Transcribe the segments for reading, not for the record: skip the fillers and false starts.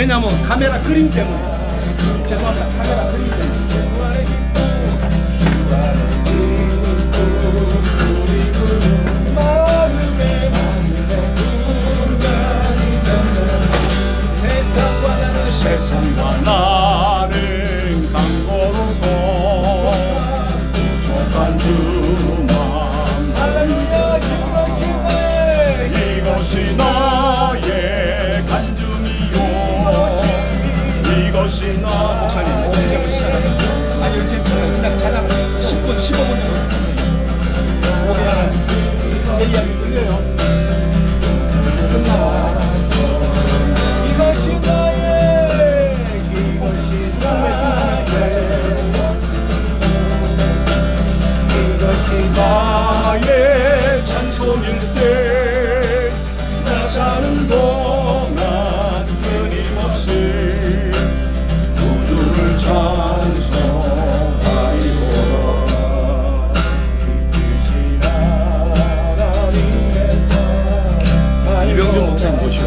왜냐면 카메라 그림 때문에. 죄송합니다. 카메라 그림 때문에. 세상과 나는 강고르고 속한 주만 이것이 나의 간증이요 이것이 나 목사님 오늘 시작합니다. 아니 이렇게 그냥 찬양 10분 15분 그냥 제 이야기 들려요. 이것이 나의 나의 찬송일세 나 사는 동안 끊임없이 우주를 찬송하리로다. 이병준 목사님 모시고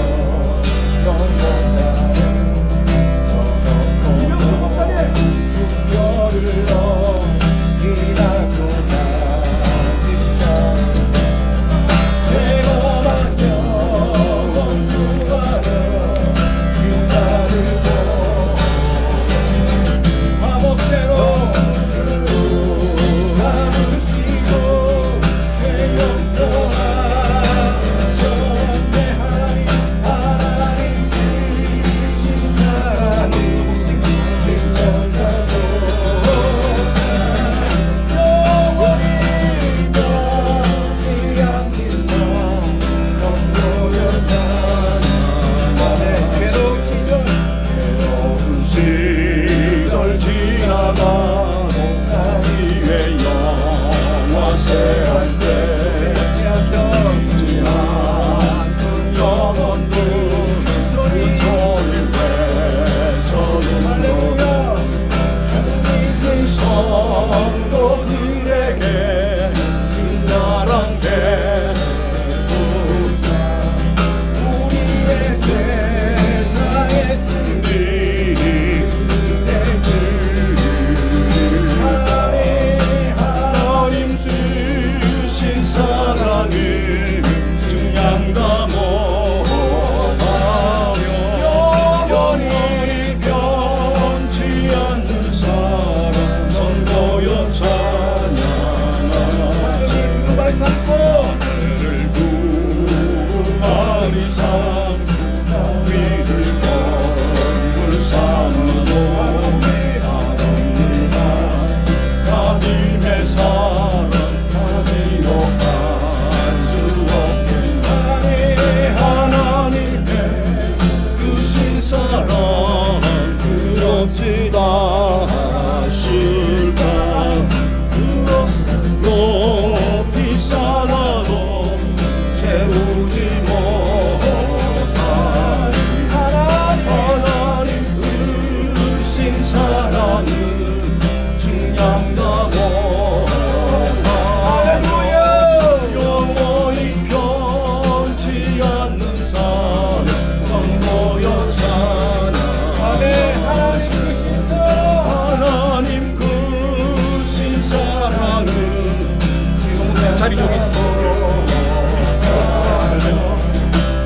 자리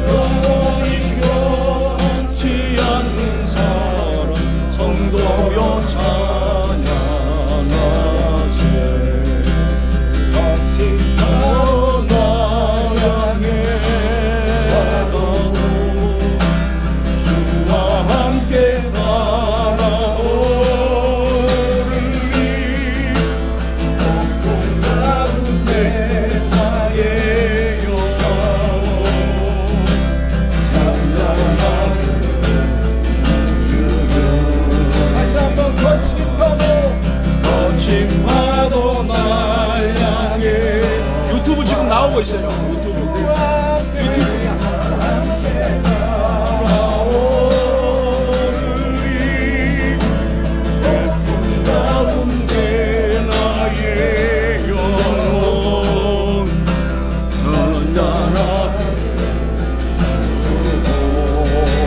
저기 변치 않는 사랑 성도여 찬양하세 같이 나양의 주와 함께 날아오르리 가운데 나의 영광 찬양하리 주여 다시 한번 거친 파도 날 향해 유튜브 지금 나오고 있어요. 유튜브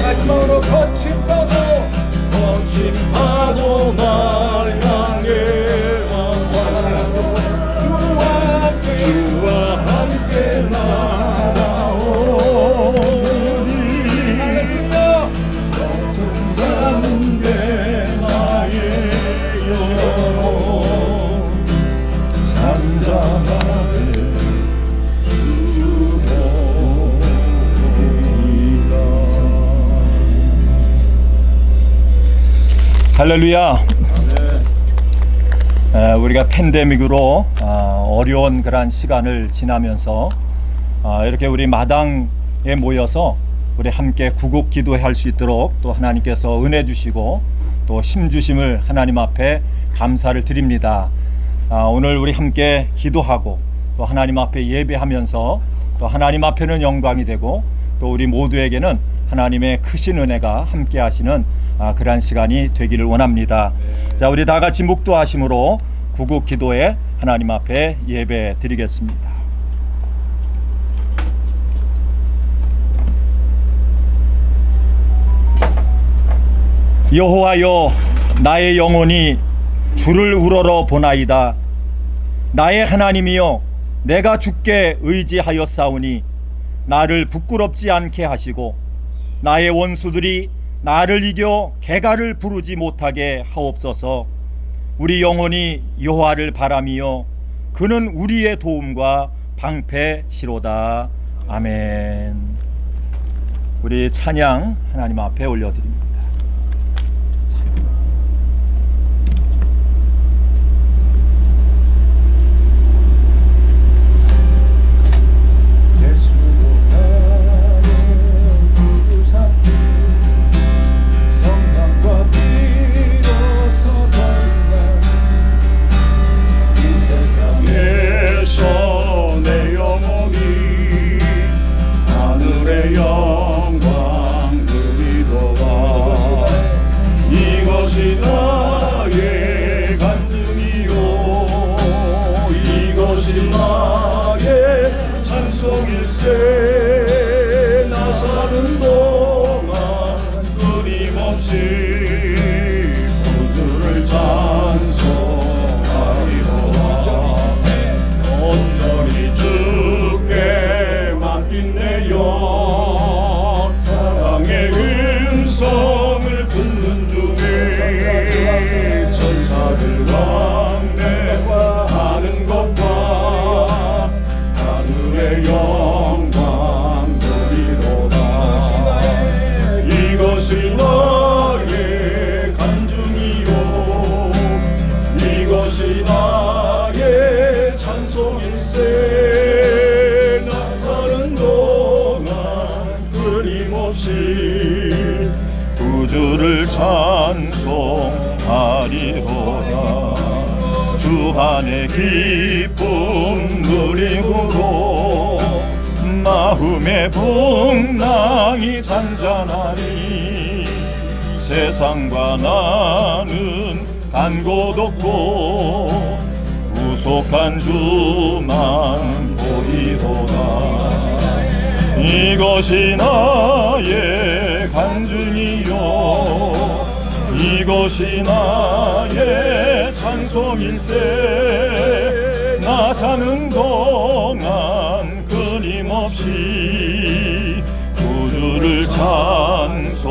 마지막으로 거친 파도 할렐루야. 우리가 팬데믹으로 어려운 그런 시간을 지나면서 이렇게 우리 마당에 모여서 우리 함께 구국 기도할 수 있도록 또 하나님께서 은혜 주시고 또 힘 주심을 하나님 앞에 감사를 드립니다. 오늘 우리 함께 기도하고 또 하나님 앞에 예배하면서 또 하나님 앞에는 영광이 되고 또 우리 모두에게는 하나님의 크신 은혜가 함께 하시는 그러한 시간이 되기를 원합니다. 자, 우리 다 같이 묵도하심으로 구국 기도에 하나님 앞에 예배 드리겠습니다. 여호와여, 나의 영혼이 주를 우러러 보나이다. 나의 하나님이여, 내가 주께 의지하였사오니 나를 부끄럽지 않게 하시고 나의 원수들이 나를 이겨 개가를 부르지 못하게 하옵소서. 우리 영혼이 여호와를 바라미요 그는 우리의 도움과 방패시로다. 아멘. 우리 찬양 하나님 앞에 올려드립니다. 주를 찬송하리로다. 주 안에 기쁨 누리므로 마음의 풍랑이 잔잔하리. 세상과 나는 간 곳 없고 구속한 주만 보이도다. 이것이 나의 간증이요 이것이 나의 찬송일세. 나 사는 동안 끊임없이 구주를 찬송하리로다.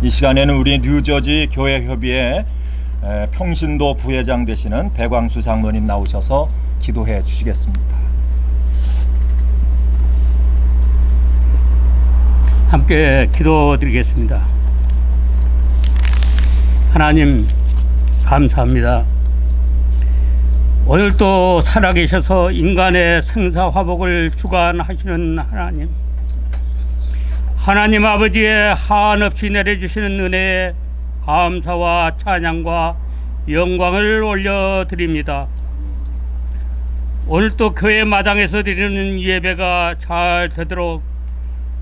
이 시간에는 우리 뉴저지 교회협의회 평신도 부회장 되시는 배광수 장로님 나오셔서 기도해 주시겠습니다. 함께 기도드리겠습니다. 하나님 감사합니다. 오늘도 살아계셔서 인간의 생사화복을 주관하시는 하나님, 하나님 아버지의 한없이 내려주시는 은혜에 감사와 찬양과 영광을 올려드립니다. 오늘도 교회 마당에서 드리는 예배가 잘 되도록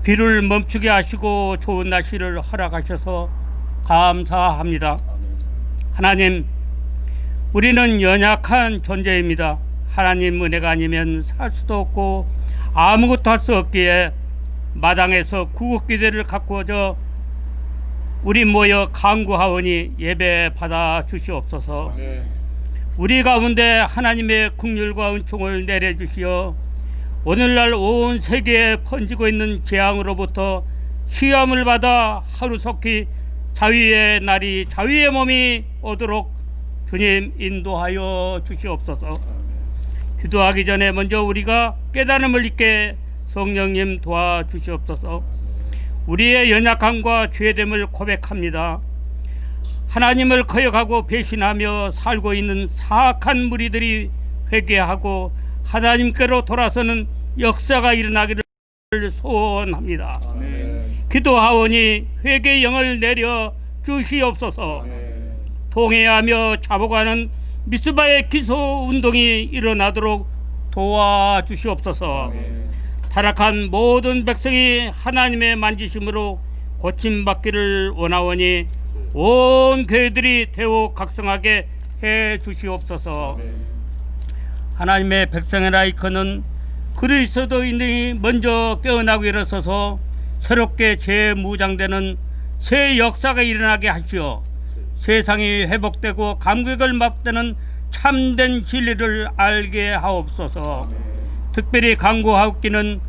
비를 멈추게 하시고 좋은 날씨를 허락하셔서 감사합니다. 하나님, 우리는 연약한 존재입니다. 하나님 은혜가 아니면 살 수도 없고 아무것도 할 수 없기에 마당에서 구국기도를 가꾸어져 우리 모여 간구하오니 예배 받아 주시옵소서. 우리 가운데 하나님의 긍휼과 은총을 내려주시어 오늘날 온 세계에 번지고 있는 재앙으로부터 시험을 받아 하루속히 자위의 날이 자위의 몸이 오도록 주님 인도하여 주시옵소서. 기도하기 전에 먼저 우리가 깨달음을 잊게 성령님 도와주시옵소서. 우리의 연약함과 죄됨을 고백합니다. 하나님을 거역하고 배신하며 살고 있는 사악한 무리들이 회개하고 하나님께로 돌아서는 역사가 일어나기를 소원합니다. 기도하오니 회개의 영을 내려 주시옵소서. 통회하며 자복하는 미스바의 기소 운동이 일어나도록 도와주시옵소서. 타락한 모든 백성이 하나님의 만지심으로 고침받기를 원하오니 온 교회들이 대우각성하게 해 주시옵소서. 하나님의 백성의 라이커는 그리스도인들이 먼저 깨어나고 일어서서 새롭게 재무장되는 새 역사가 일어나게 하시어 세상이 회복되고 감격을 맛보는 참된 진리를 알게 하옵소서. 특별히 간구하옵기는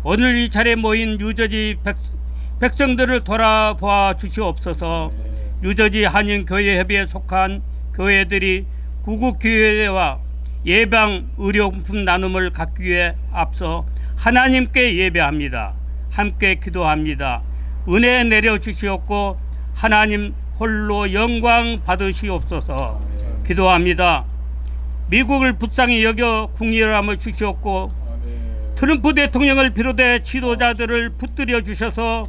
오늘 이 자리에 모인 뉴저지 백성들을 돌아보아 주시옵소서. 뉴저지 한인교회협의회에 속한 교회들이 구국교회와 예방 의료품 나눔을 갖기 위해 앞서 하나님께 예배합니다. 함께 기도합니다. 은혜 내려 주시옵고 하나님 홀로 영광 받으시옵소서. 기도합니다. 미국을 불쌍히 여겨 국리함을 주시옵고 트럼프 대통령을 비롯해 지도자들을 붙들여 주셔서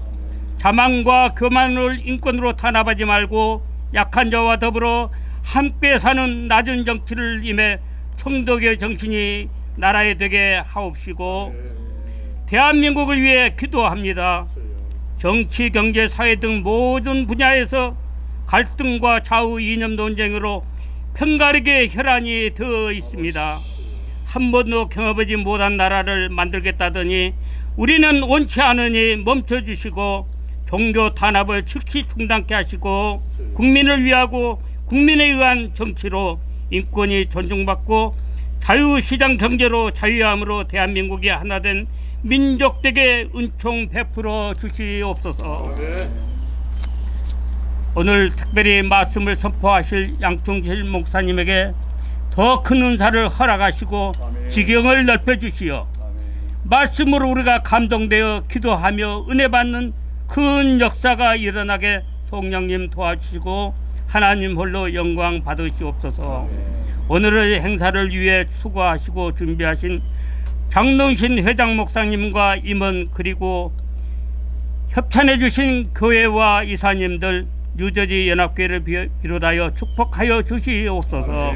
자만과 교만을 인권으로 탄압하지 말고 약한 자와 더불어 함께 사는 낮은 정치를 임해 총독의 정신이 나라에 되게 하옵시고 대한민국을 위해 기도합니다. 정치, 경제, 사회 등 모든 분야에서 갈등과 좌우 이념 논쟁으로 편가르게 혈안이 되어 있습니다. 한 번도 경험하지 못한 나라를 만들겠다더니 우리는 원치 않으니 멈춰주시고 종교 탄압을 즉시 중단케 하시고 국민을 위하고 국민에 의한 정치로 인권이 존중받고 자유시장 경제로 자유함으로 대한민국이 하나된 민족되게 은총 베풀어 주시옵소서. 오늘 특별히 말씀을 선포하실 양충실 목사님에게 더 큰 은사를 허락하시고 지경을 넓혀주시어 말씀으로 우리가 감동되어 기도하며 은혜 받는 큰 역사가 일어나게 성령님 도와주시고 하나님 홀로 영광 받으시옵소서. 오늘의 행사를 위해 수고하시고 준비하신 장동신 회장 목사님과 임원 그리고 협찬해 주신 교회와 이사님들 뉴저지 연합교회를 비롯하여 축복하여 주시옵소서.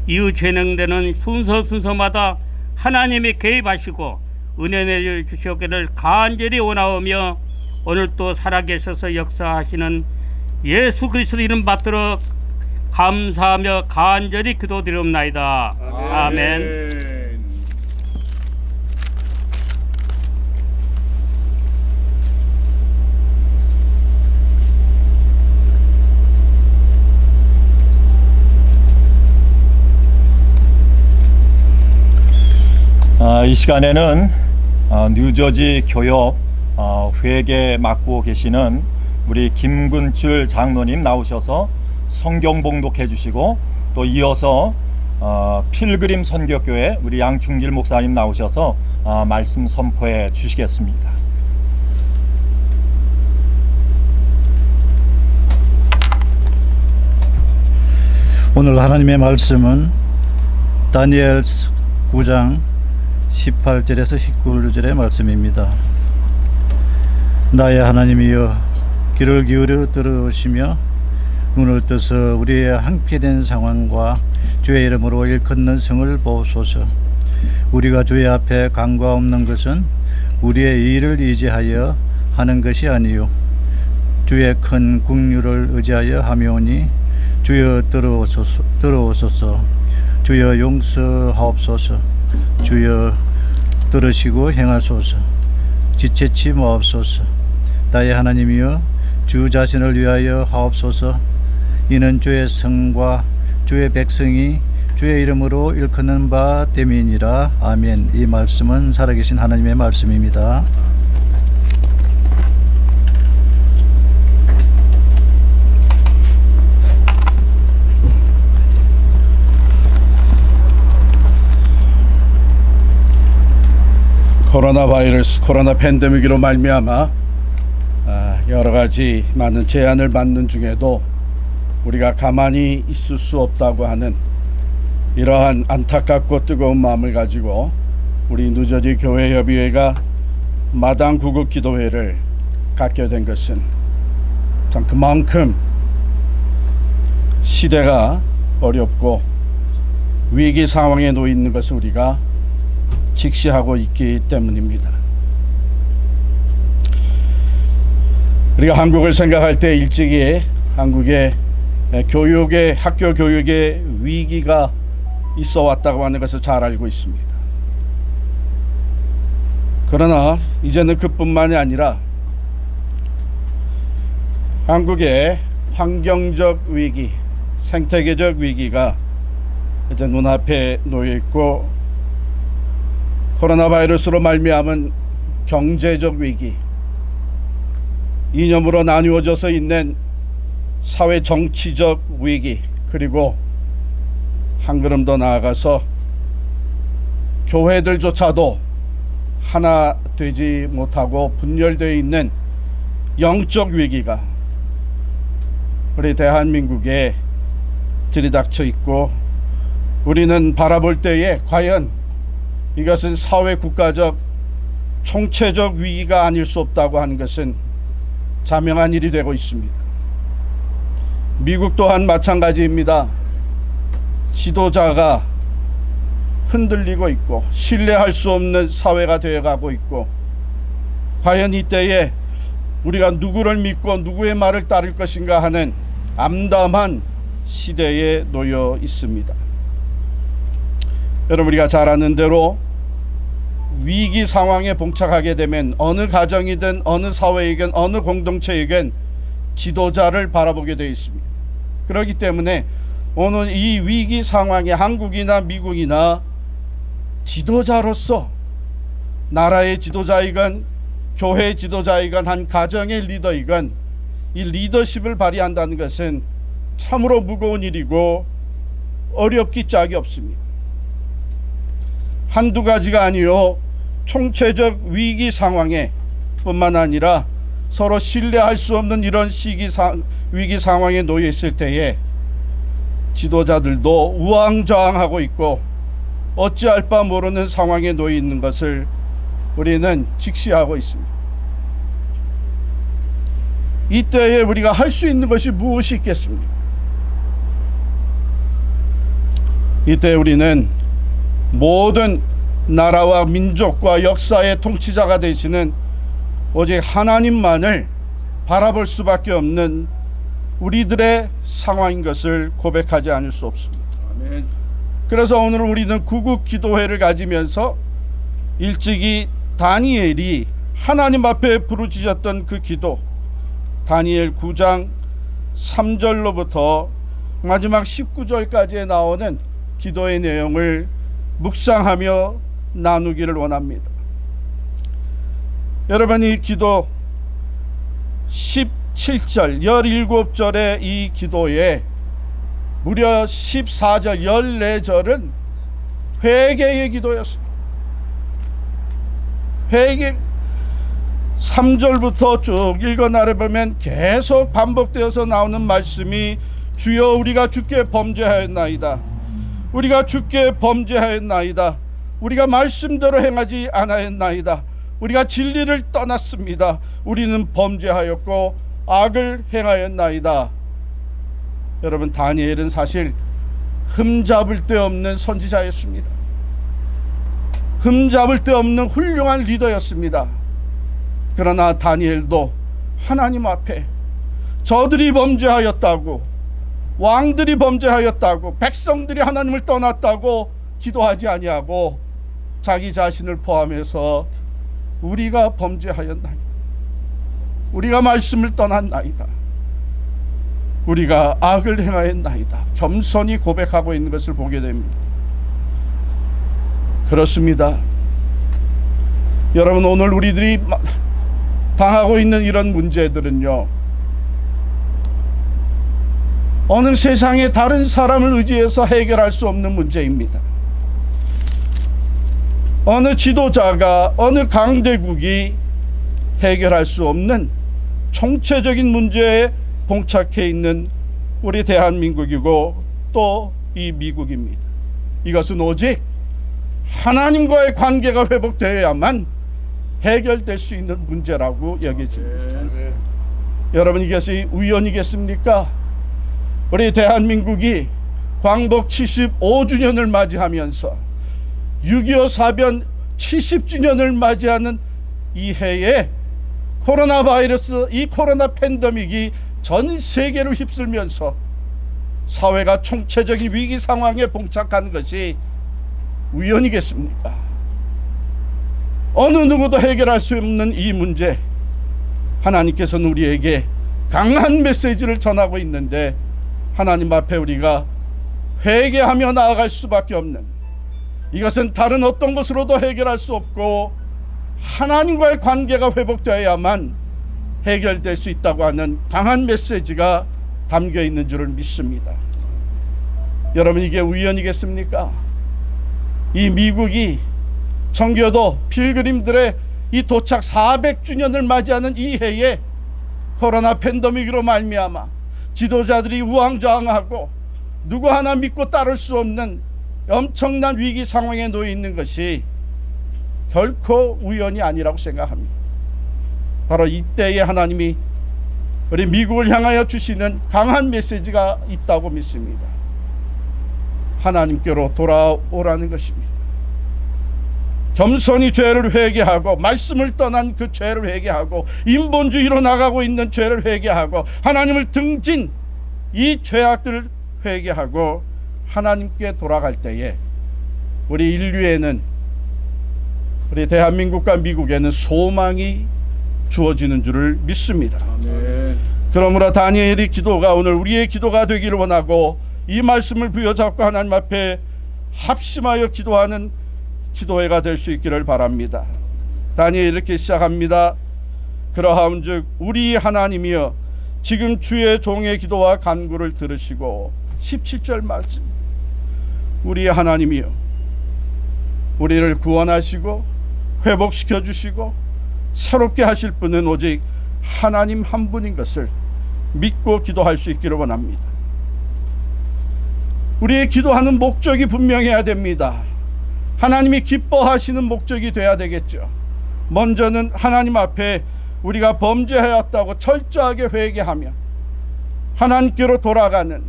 이후 진행되는 순서마다 하나님이 개입하시고 은혜 내려 주시옵기를 간절히 원하오며 오늘 또 살아계셔서 역사하시는 예수 그리스도 이름 받들어 감사하며 간절히 기도드리옵나이다. 아멘. 이 시간에는 뉴저지 교협 회계 맡고 계시는 우리 김근출 장로님 나오셔서 성경 봉독해 주시고 또 이어서 필그림 선교교회 우리 양충길 목사님 나오셔서 말씀 선포해 주시겠습니다. 오늘 하나님의 말씀은 다니엘 9장 18절에서 19절의 말씀입니다. 나의 하나님이여 귀를 기울여 들으시며 눈을 떠서 우리의 항폐된 상황과 주의 이름으로 일컫는 성을 보소서. 우리가 주의 앞에 강과 없는 것은 우리의 일을 의지하여 하는 것이 아니요 주의 큰 긍휼을 의지하여 하며오니 주여 들어오소서. 주여 용서하옵소서. 주여 들으시고 행하소서. 지체치 마옵소서. 나의 하나님이여 주 자신을 위하여 하옵소서. 이는 주의 성과 주의 백성이 주의 이름으로 일컫는 바 됨이니라. 아멘. 이 말씀은 살아계신 하나님의 말씀입니다. 코로나 바이러스 코로나 팬데믹으로 말미암아 여러 가지 많은 제안을 받는 중에도 우리가 가만히 있을 수 없다고 하는 이러한 안타깝고 뜨거운 마음을 가지고 우리 누저지 교회협의회가 마당 구국기도회를 갖게 된 것은 참 그만큼 시대가 어렵고 위기 상황에 놓여 있는 것을 우리가 직시하고 있기 때문입니다. 우리가 한국을 생각할 때 일찍이 한국의 교육의 학교 교육의 위기가 있어 왔다고 하는 것을 잘 알고 있습니다. 그러나 이제는 그뿐만이 아니라 한국의 환경적 위기, 생태계적 위기가 이제 눈앞에 놓여 있고, 코로나 바이러스로 말미암은 경제적 위기, 이념으로 나누어져서 있는 사회 정치적 위기, 그리고 한 걸음 더 나아가서 교회들조차도 하나 되지 못하고 분열되어 있는 영적 위기가 우리 대한민국에 들이닥쳐 있고, 우리는 바라볼 때에 과연 이것은 사회 국가적 총체적 위기가 아닐 수 없다고 하는 것은 자명한 일이 되고 있습니다. 미국 또한 마찬가지입니다. 지도자가 흔들리고 있고 신뢰할 수 없는 사회가 되어가고 있고, 과연 이때에 우리가 누구를 믿고 누구의 말을 따를 것인가 하는 암담한 시대에 놓여 있습니다. 여러분, 우리가 잘 아는 대로 위기 상황에 봉착하게 되면 어느 가정이든 어느 사회이든 어느 공동체이든 지도자를 바라보게 되어 있습니다. 그렇기 때문에 오늘 이 위기 상황에 한국이나 미국이나 지도자로서, 나라의 지도자이건 교회 지도자이건 한 가정의 리더이건 이 리더십을 발휘한다는 것은 참으로 무거운 일이고 어렵기 짝이 없습니다. 한두 가지가 아니요, 총체적 위기 상황에 뿐만 아니라 서로 신뢰할 수 없는 이런 위기 상황에 놓여 있을 때에 지도자들도 우왕좌왕하고 있고 어찌할 바 모르는 상황에 놓여 있는 것을 우리는 직시하고 있습니다. 이때에 우리가 할 수 있는 것이 무엇이 있겠습니까? 이때 우리는 모든 나라와 민족과 역사의 통치자가 되시는 오직 하나님만을 바라볼 수밖에 없는 우리들의 상황인 것을 고백하지 않을 수 없습니다. 아멘. 그래서 오늘 우리는 구국 기도회를 가지면서 일찍이 다니엘이 하나님 앞에 부르짖었던 그 기도, 다니엘 9장 3절로부터 마지막 19절까지에 나오는 기도의 내용을 묵상하며 나누기를 원합니다. 여러분, 이 기도 17절, 17절의 이 기도에 무려 14절, 14절은 회개의 기도였습니다. 회개 3절부터 쭉 읽어 나가보면 계속 반복되어서 나오는 말씀이 주여 우리가 주께 범죄하였나이다. 우리가 주께 범죄하였나이다. 우리가 말씀대로 행하지 않았나이다. 우리가 진리를 떠났습니다. 우리는 범죄하였고 악을 행하였나이다. 여러분, 다니엘은 사실 흠잡을 데 없는 선지자였습니다. 흠잡을 데 없는 훌륭한 리더였습니다. 그러나 다니엘도 하나님 앞에 저들이 범죄하였다고, 왕들이 범죄하였다고, 백성들이 하나님을 떠났다고 기도하지 아니하고 자기 자신을 포함해서 우리가 범죄하였나이다. 우리가 말씀을 떠났나이다. 우리가 악을 행하였나이다. 겸손히 고백하고 있는 것을 보게 됩니다. 그렇습니다. 여러분, 오늘 우리들이 당하고 있는 이런 문제들은요, 어느 세상의 다른 사람을 의지해서 해결할 수 없는 문제입니다. 어느 지도자가, 어느 강대국이 해결할 수 없는 총체적인 문제에 봉착해 있는 우리 대한민국이고 또 이 미국입니다. 이것은 오직 하나님과의 관계가 회복되어야만 해결될 수 있는 문제라고 여겨집니다. 여러분, 이것이 우연이겠습니까? 우리 대한민국이 광복 75주년을 맞이하면서 6.25 사변 70주년을 맞이하는 이 해에 코로나 바이러스, 이 코로나 팬데믹이 전 세계를 휩쓸면서 사회가 총체적인 위기 상황에 봉착하는 것이 우연이겠습니까? 어느 누구도 해결할 수 없는 이 문제, 하나님께서는 우리에게 강한 메시지를 전하고 있는데, 하나님 앞에 우리가 회개하며 나아갈 수밖에 없는, 이것은 다른 어떤 것으로도 해결할 수 없고 하나님과의 관계가 회복되어야만 해결될 수 있다고 하는 강한 메시지가 담겨 있는 줄을 믿습니다. 여러분, 이게 우연이겠습니까? 이 미국이 청교도 필그림들의 이 도착 400주년을 맞이하는 이 해에 코로나 팬데믹으로 말미암아 지도자들이 우왕좌왕하고 누구 하나 믿고 따를 수 없는 엄청난 위기 상황에 놓여 있는 것이 결코 우연이 아니라고 생각합니다. 바로 이때에 하나님이 우리 미국을 향하여 주시는 강한 메시지가 있다고 믿습니다. 하나님께로 돌아오라는 것입니다. 겸손히 죄를 회개하고 말씀을 떠난 그 죄를 회개하고 인본주의로 나가고 있는 죄를 회개하고 하나님을 등진 이 죄악들을 회개하고 하나님께 돌아갈 때에 우리 인류에는, 우리 대한민국과 미국에는 소망이 주어지는 줄을 믿습니다. 아멘. 그러므로 다니엘의 기도가 오늘 우리의 기도가 되기를 원하고, 이 말씀을 부여잡고 하나님 앞에 합심하여 기도하는 기도회가 될 수 있기를 바랍니다. 다니엘이 이렇게 시작합니다. 그러하온즉 우리 하나님이여, 지금 주의 종의 기도와 간구를 들으시고, 17절 말씀, 우리 하나님이여, 우리를 구원하시고 회복시켜 주시고 새롭게 하실 분은 오직 하나님 한 분인 것을 믿고 기도할 수 있기를 원합니다. 우리의 기도하는 목적이 분명해야 됩니다. 하나님이 기뻐하시는 목적이 돼야 되겠죠. 먼저는 하나님 앞에 우리가 범죄하였다고 철저하게 회개하며 하나님께로 돌아가는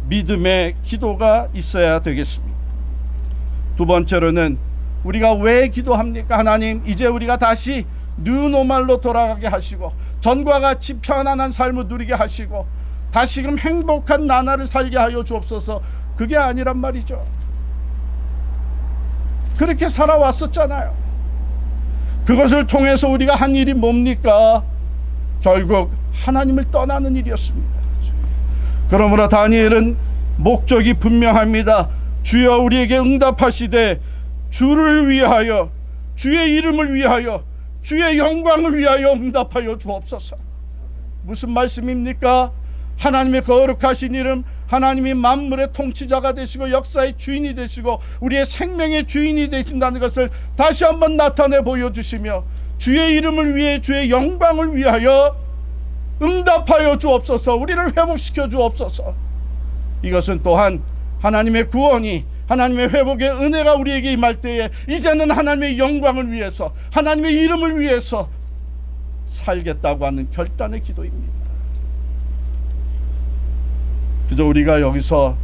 믿음의 기도가 있어야 되겠습니다. 두 번째로는 우리가 왜 기도합니까? 하나님, 이제 우리가 다시 뉴노멀로 돌아가게 하시고 전과 같이 편안한 삶을 누리게 하시고 다시금 행복한 나날을 살게 하여 주옵소서. 그게 아니란 말이죠. 그렇게 살아왔었잖아요. 그것을 통해서 우리가 한 일이 뭡니까? 결국 하나님을 떠나는 일이었습니다. 그러므로 다니엘은 목적이 분명합니다. 주여 우리에게 응답하시되 주를 위하여, 주의 이름을 위하여, 주의 영광을 위하여 응답하여 주옵소서. 무슨 말씀입니까? 하나님의 거룩하신 이름, 하나님이 만물의 통치자가 되시고 역사의 주인이 되시고 우리의 생명의 주인이 되신다는 것을 다시 한번 나타내 보여주시며 주의 이름을 위해, 주의 영광을 위하여 응답하여 주옵소서. 우리를 회복시켜 주옵소서. 이것은 또한 하나님의 구원이, 하나님의 회복의 은혜가 우리에게 임할 때에 이제는 하나님의 영광을 위해서, 하나님의 이름을 위해서 살겠다고 하는 결단의 기도입니다. 그저 우리가 여기서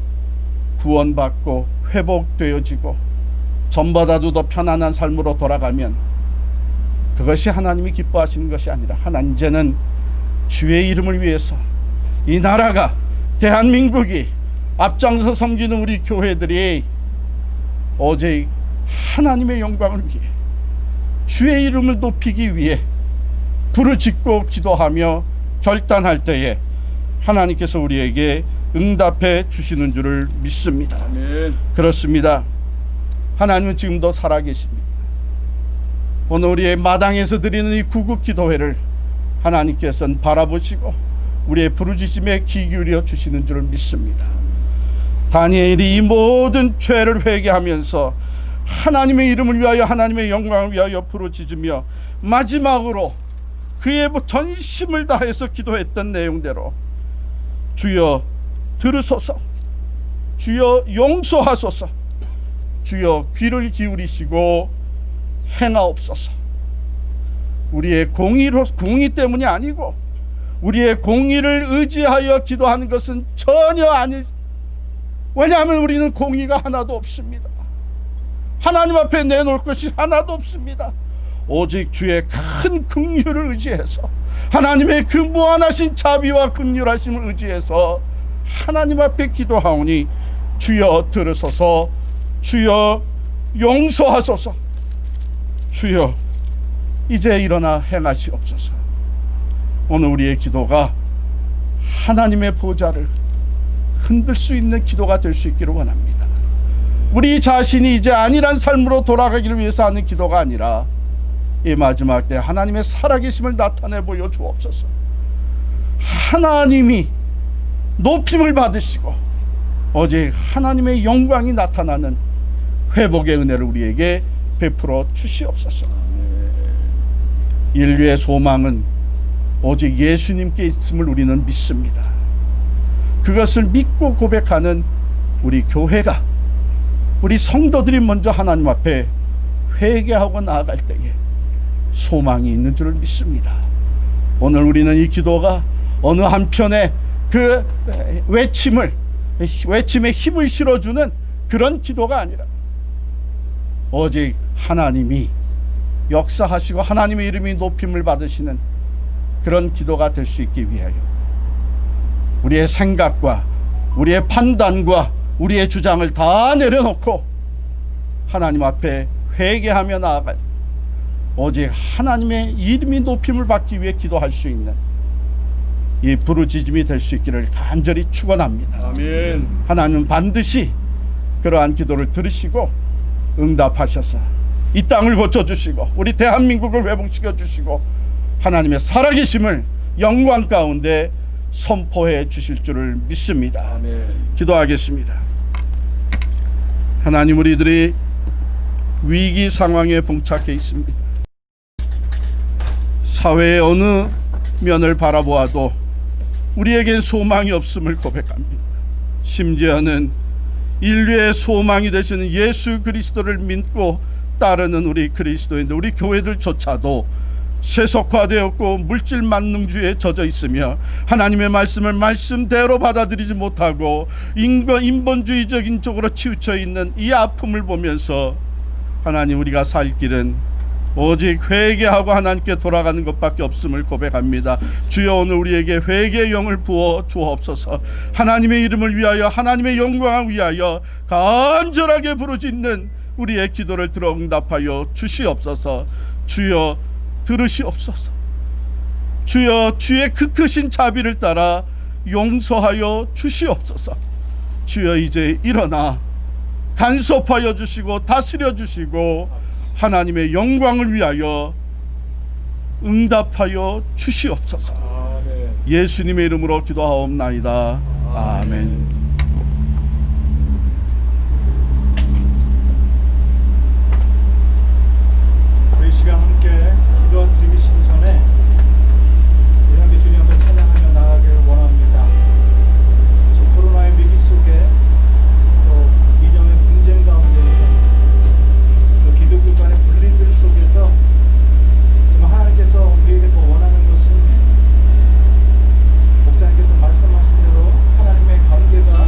구원받고 회복되어지고 전보다도 더 편안한 삶으로 돌아가면 그것이 하나님이 기뻐하시는 것이 아니라, 하나님 이제는 주의 이름을 위해서 이 나라가, 대한민국이 앞장서 섬기는 우리 교회들이 오직 하나님의 영광을 위해, 주의 이름을 높이기 위해 부르짖고 기도하며 결단할 때에 하나님께서 우리에게 응답해 주시는 줄을 믿습니다. 아멘. 그렇습니다. 하나님은 지금도 살아계십니다. 오늘 우리의 마당에서 드리는 이 구국 기도회를 하나님께서는 바라보시고 우리의 부르짖음에 귀 기울여 주시는 줄을 믿습니다. 다니엘이 이 모든 죄를 회개하면서 하나님의 이름을 위하여, 하나님의 영광을 위하여 부르짖으며 마지막으로 그의 전심을 다해서 기도했던 내용대로 주여 들으소서, 주여 용서하소서, 주여 귀를 기울이시고 행하옵소서. 우리의 공의 때문이 아니고 우리의 공의를 의지하여 기도하는 것은 전혀 아니. 왜냐하면 우리는 공의가 하나도 없습니다. 하나님 앞에 내놓을 것이 하나도 없습니다. 오직 주의 큰 긍휼을 의지해서, 하나님의 그 무한하신 자비와 긍휼하심을 의지해서 하나님 앞에 기도하오니 주여 들으소서, 주여 용서하소서, 주여 이제 일어나 행하시옵소서. 오늘 우리의 기도가 하나님의 보좌를 흔들 수 있는 기도가 될 수 있기를 원합니다. 우리 자신이 이제 안일한 삶으로 돌아가기를 위해서 하는 기도가 아니라 이 마지막 때 하나님의 살아계심을 나타내 보여 주옵소서. 하나님이 높임을 받으시고 오직 하나님의 영광이 나타나는 회복의 은혜를 우리에게 베풀어 주시옵소서. 인류의 소망은 오직 예수님께 있음을 우리는 믿습니다. 그것을 믿고 고백하는 우리 교회가, 우리 성도들이 먼저 하나님 앞에 회개하고 나아갈 때에 소망이 있는 줄을 믿습니다. 오늘 우리는 이 기도가 어느 한편에 그 외침에 힘을 실어주는 그런 기도가 아니라 오직 하나님이 역사하시고 하나님의 이름이 높임을 받으시는 그런 기도가 될 수 있기 위하여 우리의 생각과 우리의 판단과 우리의 주장을 다 내려놓고 하나님 앞에 회개하며 나아갈, 오직 하나님의 이름이 높임을 받기 위해 기도할 수 있는 이 부르짖음이 될 수 있기를 간절히 축원합니다. 아멘. 하나님은 반드시 그러한 기도를 들으시고 응답하셔서 이 땅을 고쳐주시고 우리 대한민국을 회복시켜 주시고 하나님의 살아계심을 영광 가운데 선포해 주실 줄을 믿습니다. 아멘. 기도하겠습니다. 하나님, 우리들이 위기 상황에 봉착해 있습니다. 사회의 어느 면을 바라보아도 우리에겐 소망이 없음을 고백합니다. 심지어는 인류의 소망이 되시는 예수 그리스도를 믿고 따르는 우리 그리스도인들, 우리 교회들조차도 세속화되었고 물질 만능주의에 젖어 있으며 하나님의 말씀을 말씀대로 받아들이지 못하고 인본주의적인 쪽으로 치우쳐 있는 이 아픔을 보면서 하나님, 우리가 살 길은 오직 회개하고 하나님께 돌아가는 것밖에 없음을 고백합니다. 주여, 오늘 우리에게 회개의 영을 부어 주옵소서. 하나님의 이름을 위하여, 하나님의 영광을 위하여 간절하게 부르짖는 우리의 기도를 들어 응답하여 주시옵소서. 주여, 들으시옵소서. 주여, 주의 그 크신 자비를 따라 용서하여 주시옵소서. 주여, 이제 일어나 간섭하여 주시고 다스려 주시고 하나님의 영광을 위하여 응답하여 주시옵소서. 아멘. 예수님의 이름으로 기도하옵나이다. 아멘. 우리 시간 함께 기도 드리기 전에 우리 함께 주님 앞에 찬양하며 나아가기를 원합니다. 지금 코로나의 위기 속에 또 이념의 분쟁 가운데 또 기독교 간의 분리들 속에서 정말 하나님께서 우리에게 더 원하는 것은 목사님께서 말씀하신 대로 하나님의 관계가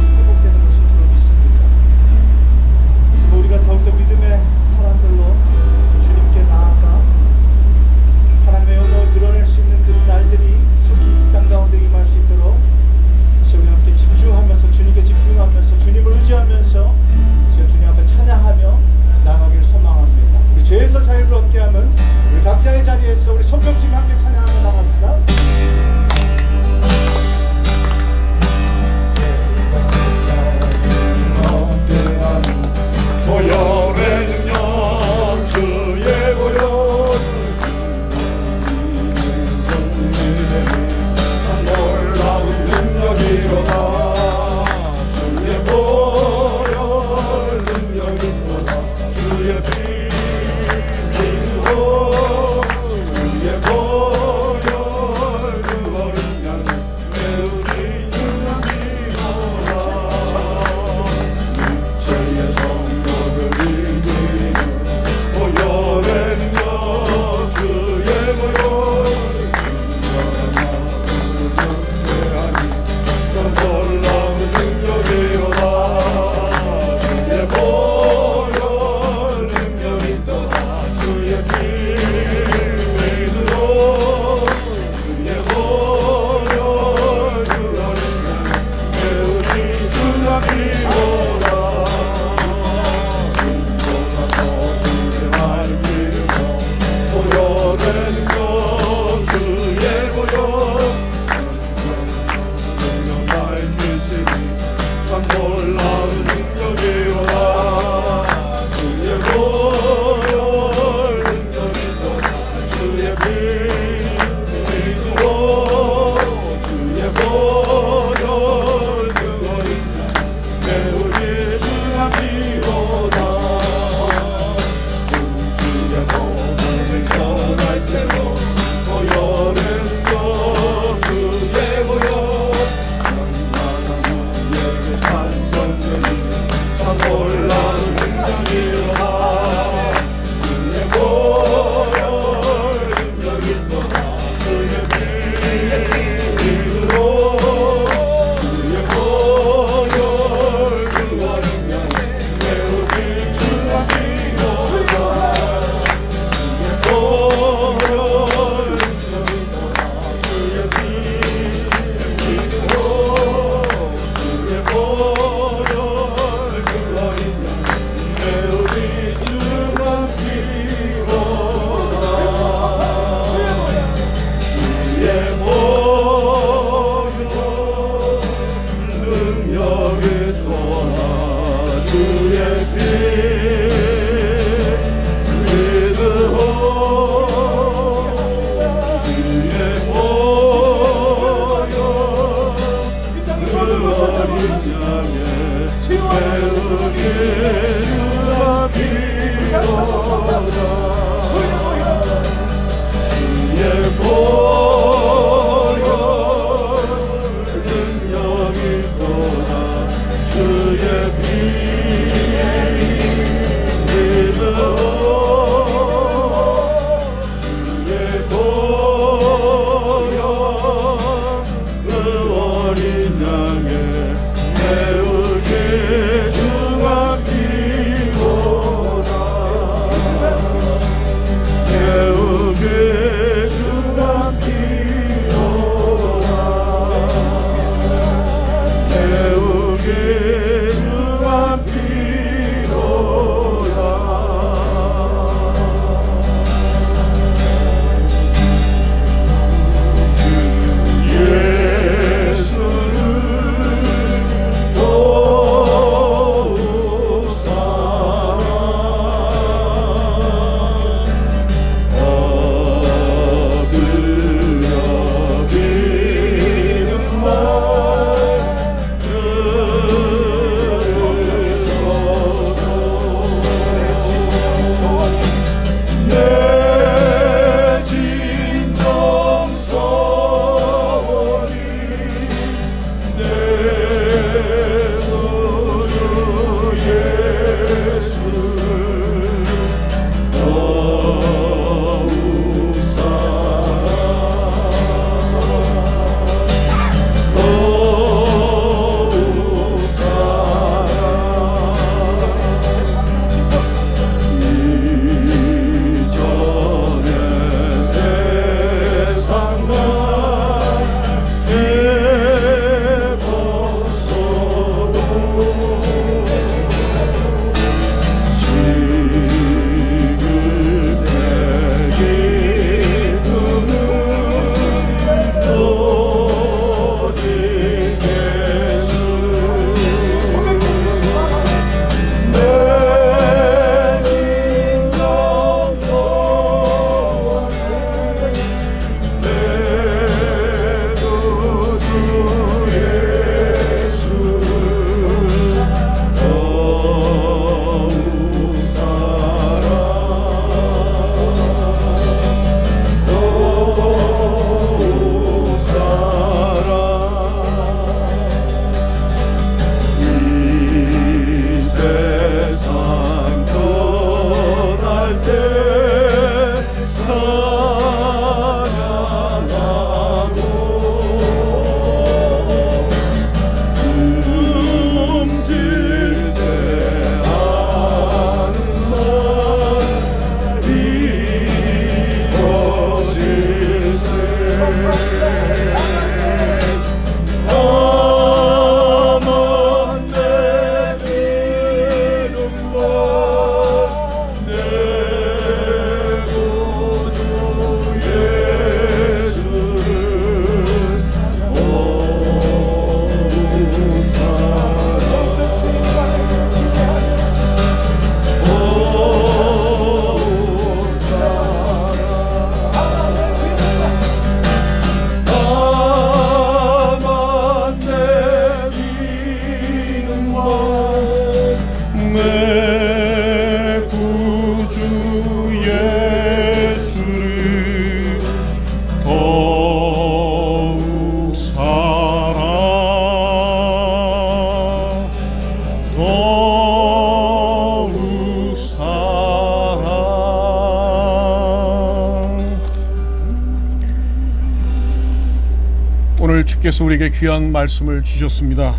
오늘 주께서 우리에게 귀한 말씀을 주셨습니다.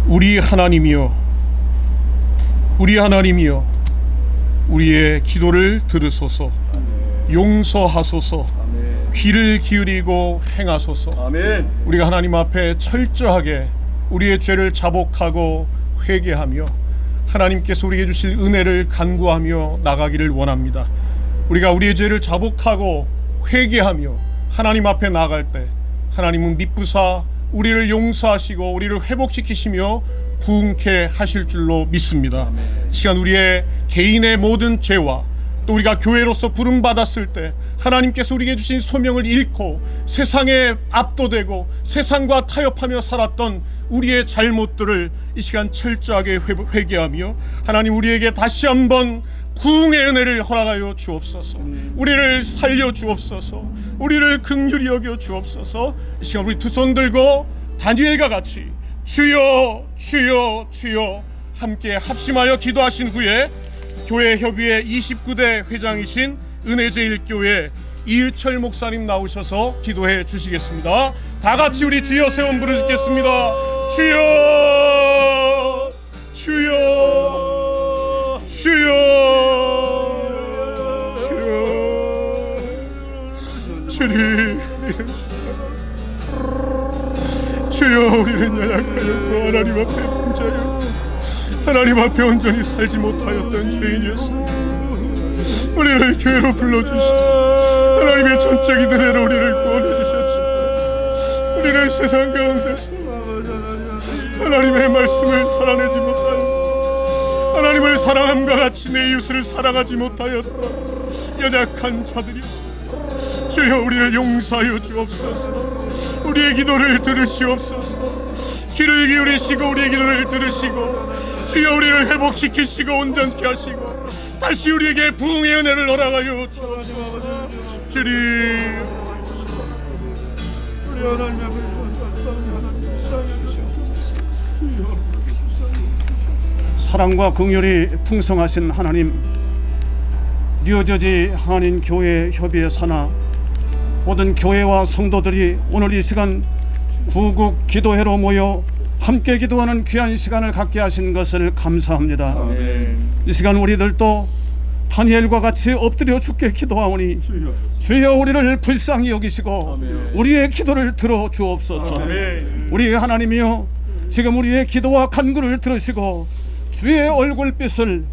우리 하나님이여, 우리 하나님이여, 우리의 기도를 들으소서. 용서하소서. 귀를 기울이고 행하소서. 아멘. 우리가 하나님 앞에 철저하게 우리의 죄를 자복하고 회개하며 하나님께서 우리에게 주실 은혜를 간구하며 나가기를 원합니다. 우리가 우리의 죄를 자복하고 회개하며 하나님 앞에 나아갈 때 하나님은 미쁘사 우리를 용서하시고 우리를 회복시키시며 부흥케 하실 줄로 믿습니다. 이 시간 우리의 개인의 모든 죄와 또 우리가 교회로서 부름받았을 때 하나님께서 우리에게 주신 소명을 잃고 세상에 압도되고 세상과 타협하며 살았던 우리의 잘못들을 이 시간 철저하게 회개하며 하나님 우리에게 다시 한번 부흥의 은혜를 허락하여 주옵소서. 우리를 살려 주옵소서. 우리를 긍휼히 여겨 주옵소서. 이 시간 우리 두 손 들고 다니엘과 같이 주여 주여 주여 함께 합심하여 기도하신 후에 교회 협의회 29대 회장이신 은혜제일교회 이의철 목사님 나오셔서 기도해 주시겠습니다. 다 같이 우리 주여 세 번 부르짖겠습니다. 주여 주여 주여 주여 주님 주여 우리는 연약하였고 하나님 앞에 범죄하여 하나님 앞에 온전히 살지 못하였던 죄인이었습니다. 우리를 교회로 불러주시고 하나님의 전적인 은혜로 우리를 구원해 주셨지. 우리는 세상 가운데서 하나님의 말씀을 살아내지 못하여 하나님을 사랑함과 같이 내 이웃을 사랑하지 못하였던 연약한 자들이었습니다. 주여 우리를 용서하여 주옵소서. 우리의 기도를 들으시옵소서. 귀를 기울이시고 우리의 기도를 들으시고 주여 우리를 회복시키시고 온전케 하시고 다시 우리에게 부흥의 은혜를 허락하여 주옵소서. 주님 우리 하나님 앞에 사랑과 긍휼이 풍성하신 하나님, 뉴저지 한인 교회 협의회 산하 모든 교회와 성도들이 오늘 이 시간 구국 기도회로 모여 함께 기도하는 귀한 시간을 갖게 하신 것을 감사합니다. 아멘. 이 시간 우리들도 다니엘과 같이 엎드려 주께 기도하오니 주여 우리를 불쌍히 여기시고 아멘. 우리의 기도를 들어 주옵소서. 아멘. 우리 하나님이여 지금 우리의 기도와 간구를 들으시고 주의 얼굴빛을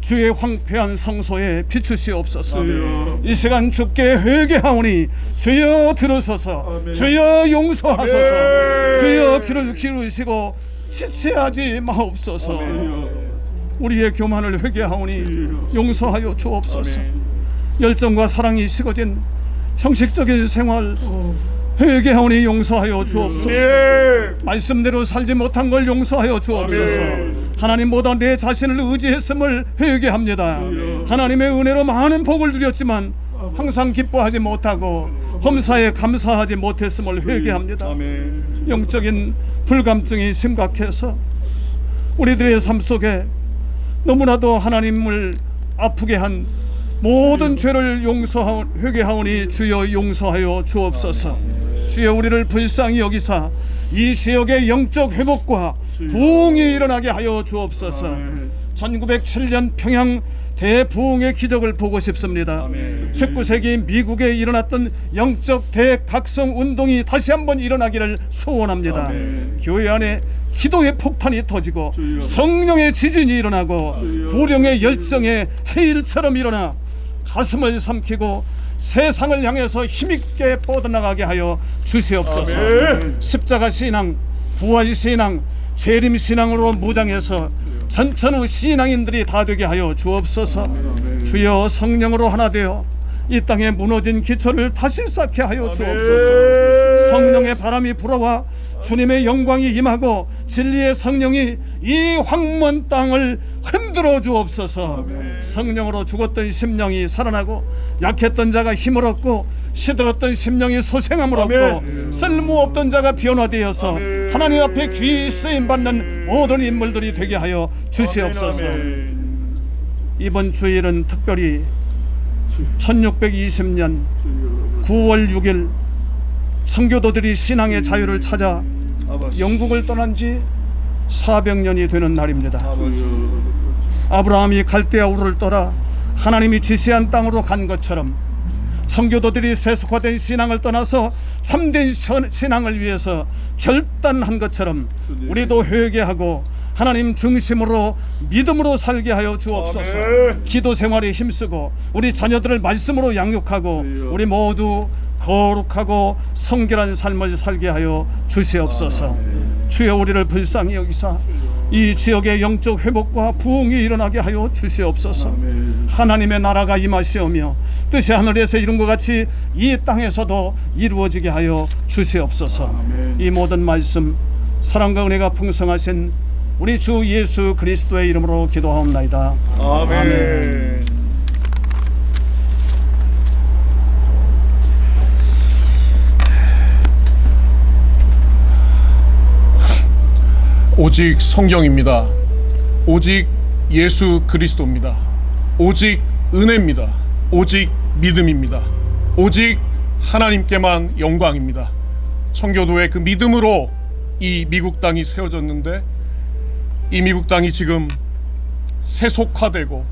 주의 황폐한 성소에 비추시옵소서. 아멘. 이 시간 주께 회개하오니 주여 들으소서. 아멘. 주여 용서하소서. 아멘. 주여 귀를 기울이시고 지체하지 마옵소서. 우리의 교만을 회개하오니 용서하여 주옵소서. 열정과 사랑이 식어진 형식적인 생활 회개하오니 용서하여 주옵소서. 말씀대로 살지 못한 걸 용서하여 주옵소서. 하나님보다 내 자신을 의지했음을 회개합니다. 하나님의 은혜로 많은 복을 누렸지만 항상 기뻐하지 못하고 범사에 감사하지 못했음을 회개합니다. 영적인 불감증이 심각해서 우리들의 삶 속에 너무나도 하나님을 아프게 한 모든 죄를 회개하오니 주여 용서하여 주옵소서. 주여 우리를 불쌍히 여기사 이 지역의 영적 회복과 부흥이 일어나게 하여 주옵소서. 1907년 평양 대부흥의 기적을 보고 싶습니다. 19세기 미국에 일어났던 영적 대각성 운동이 다시 한번 일어나기를 소원합니다. 교회 안에 기도의 폭탄이 터지고 성령의 지진이 일어나고 구령의 열정의 해일처럼 일어나 가슴을 삼키고 세상을 향해서 힘있게 뻗어나가게 하여 주시옵소서. 십자가 신앙, 부활 신앙, 재림 신앙으로 무장해서 전천후 신앙인들이 다 되게 하여 주옵소서. 주여 성령으로 하나 되어 이 땅에 무너진 기초를 다시 쌓게 하여 주옵소서. 성령의 바람이 불어와 주님의 영광이 임하고 진리의 성령이 이 황무한 땅을 흔들어 주옵소서. 성령으로 죽었던 심령이 살아나고 약했던 자가 힘을 얻고 시들었던 심령이 소생함을 얻고 쓸모없던 자가 변화되어서 하나님 앞에 귀히 쓰임받는 모든 인물들이 되게 하여 주시옵소서. 이번 주일은 특별히 1620년 9월 6일 선교도들이 신앙의 자유를 찾아 영국을 떠난 지 400년이 되는 날입니다. 아브라함이 갈대아 우르를 떠나 하나님이 지시한 땅으로 간 것처럼 선교도들이 세속화된 신앙을 떠나서 참된 신앙을 위해서 결단한 것처럼 우리도 회개하고 하나님 중심으로 믿음으로 살게 하여 주옵소서. 기도 생활에 힘쓰고 우리 자녀들을 말씀으로 양육하고 우리 모두 거룩하고 성결한 삶을 살게 하여 주시옵소서. 주여 우리를 불쌍히 여기사 이 지역의 영적 회복과 부흥이 일어나게 하여 주시옵소서. 하나님의 나라가 임하시오며 뜻이 하늘에서 이룬 것 같이 이 땅에서도 이루어지게 하여 주시옵소서. 이 모든 말씀 사랑과 은혜가 풍성하신 우리 주 예수 그리스도의 이름으로 기도하옵나이다. 아멘. 오직 성경입니다. 오직 예수 그리스도입니다. 오직 은혜입니다. 오직 믿음입니다. 오직 하나님께만 영광입니다. 청교도의 그 믿음으로 이 미국 땅이 세워졌는데 이 미국 땅이 지금 세속화되고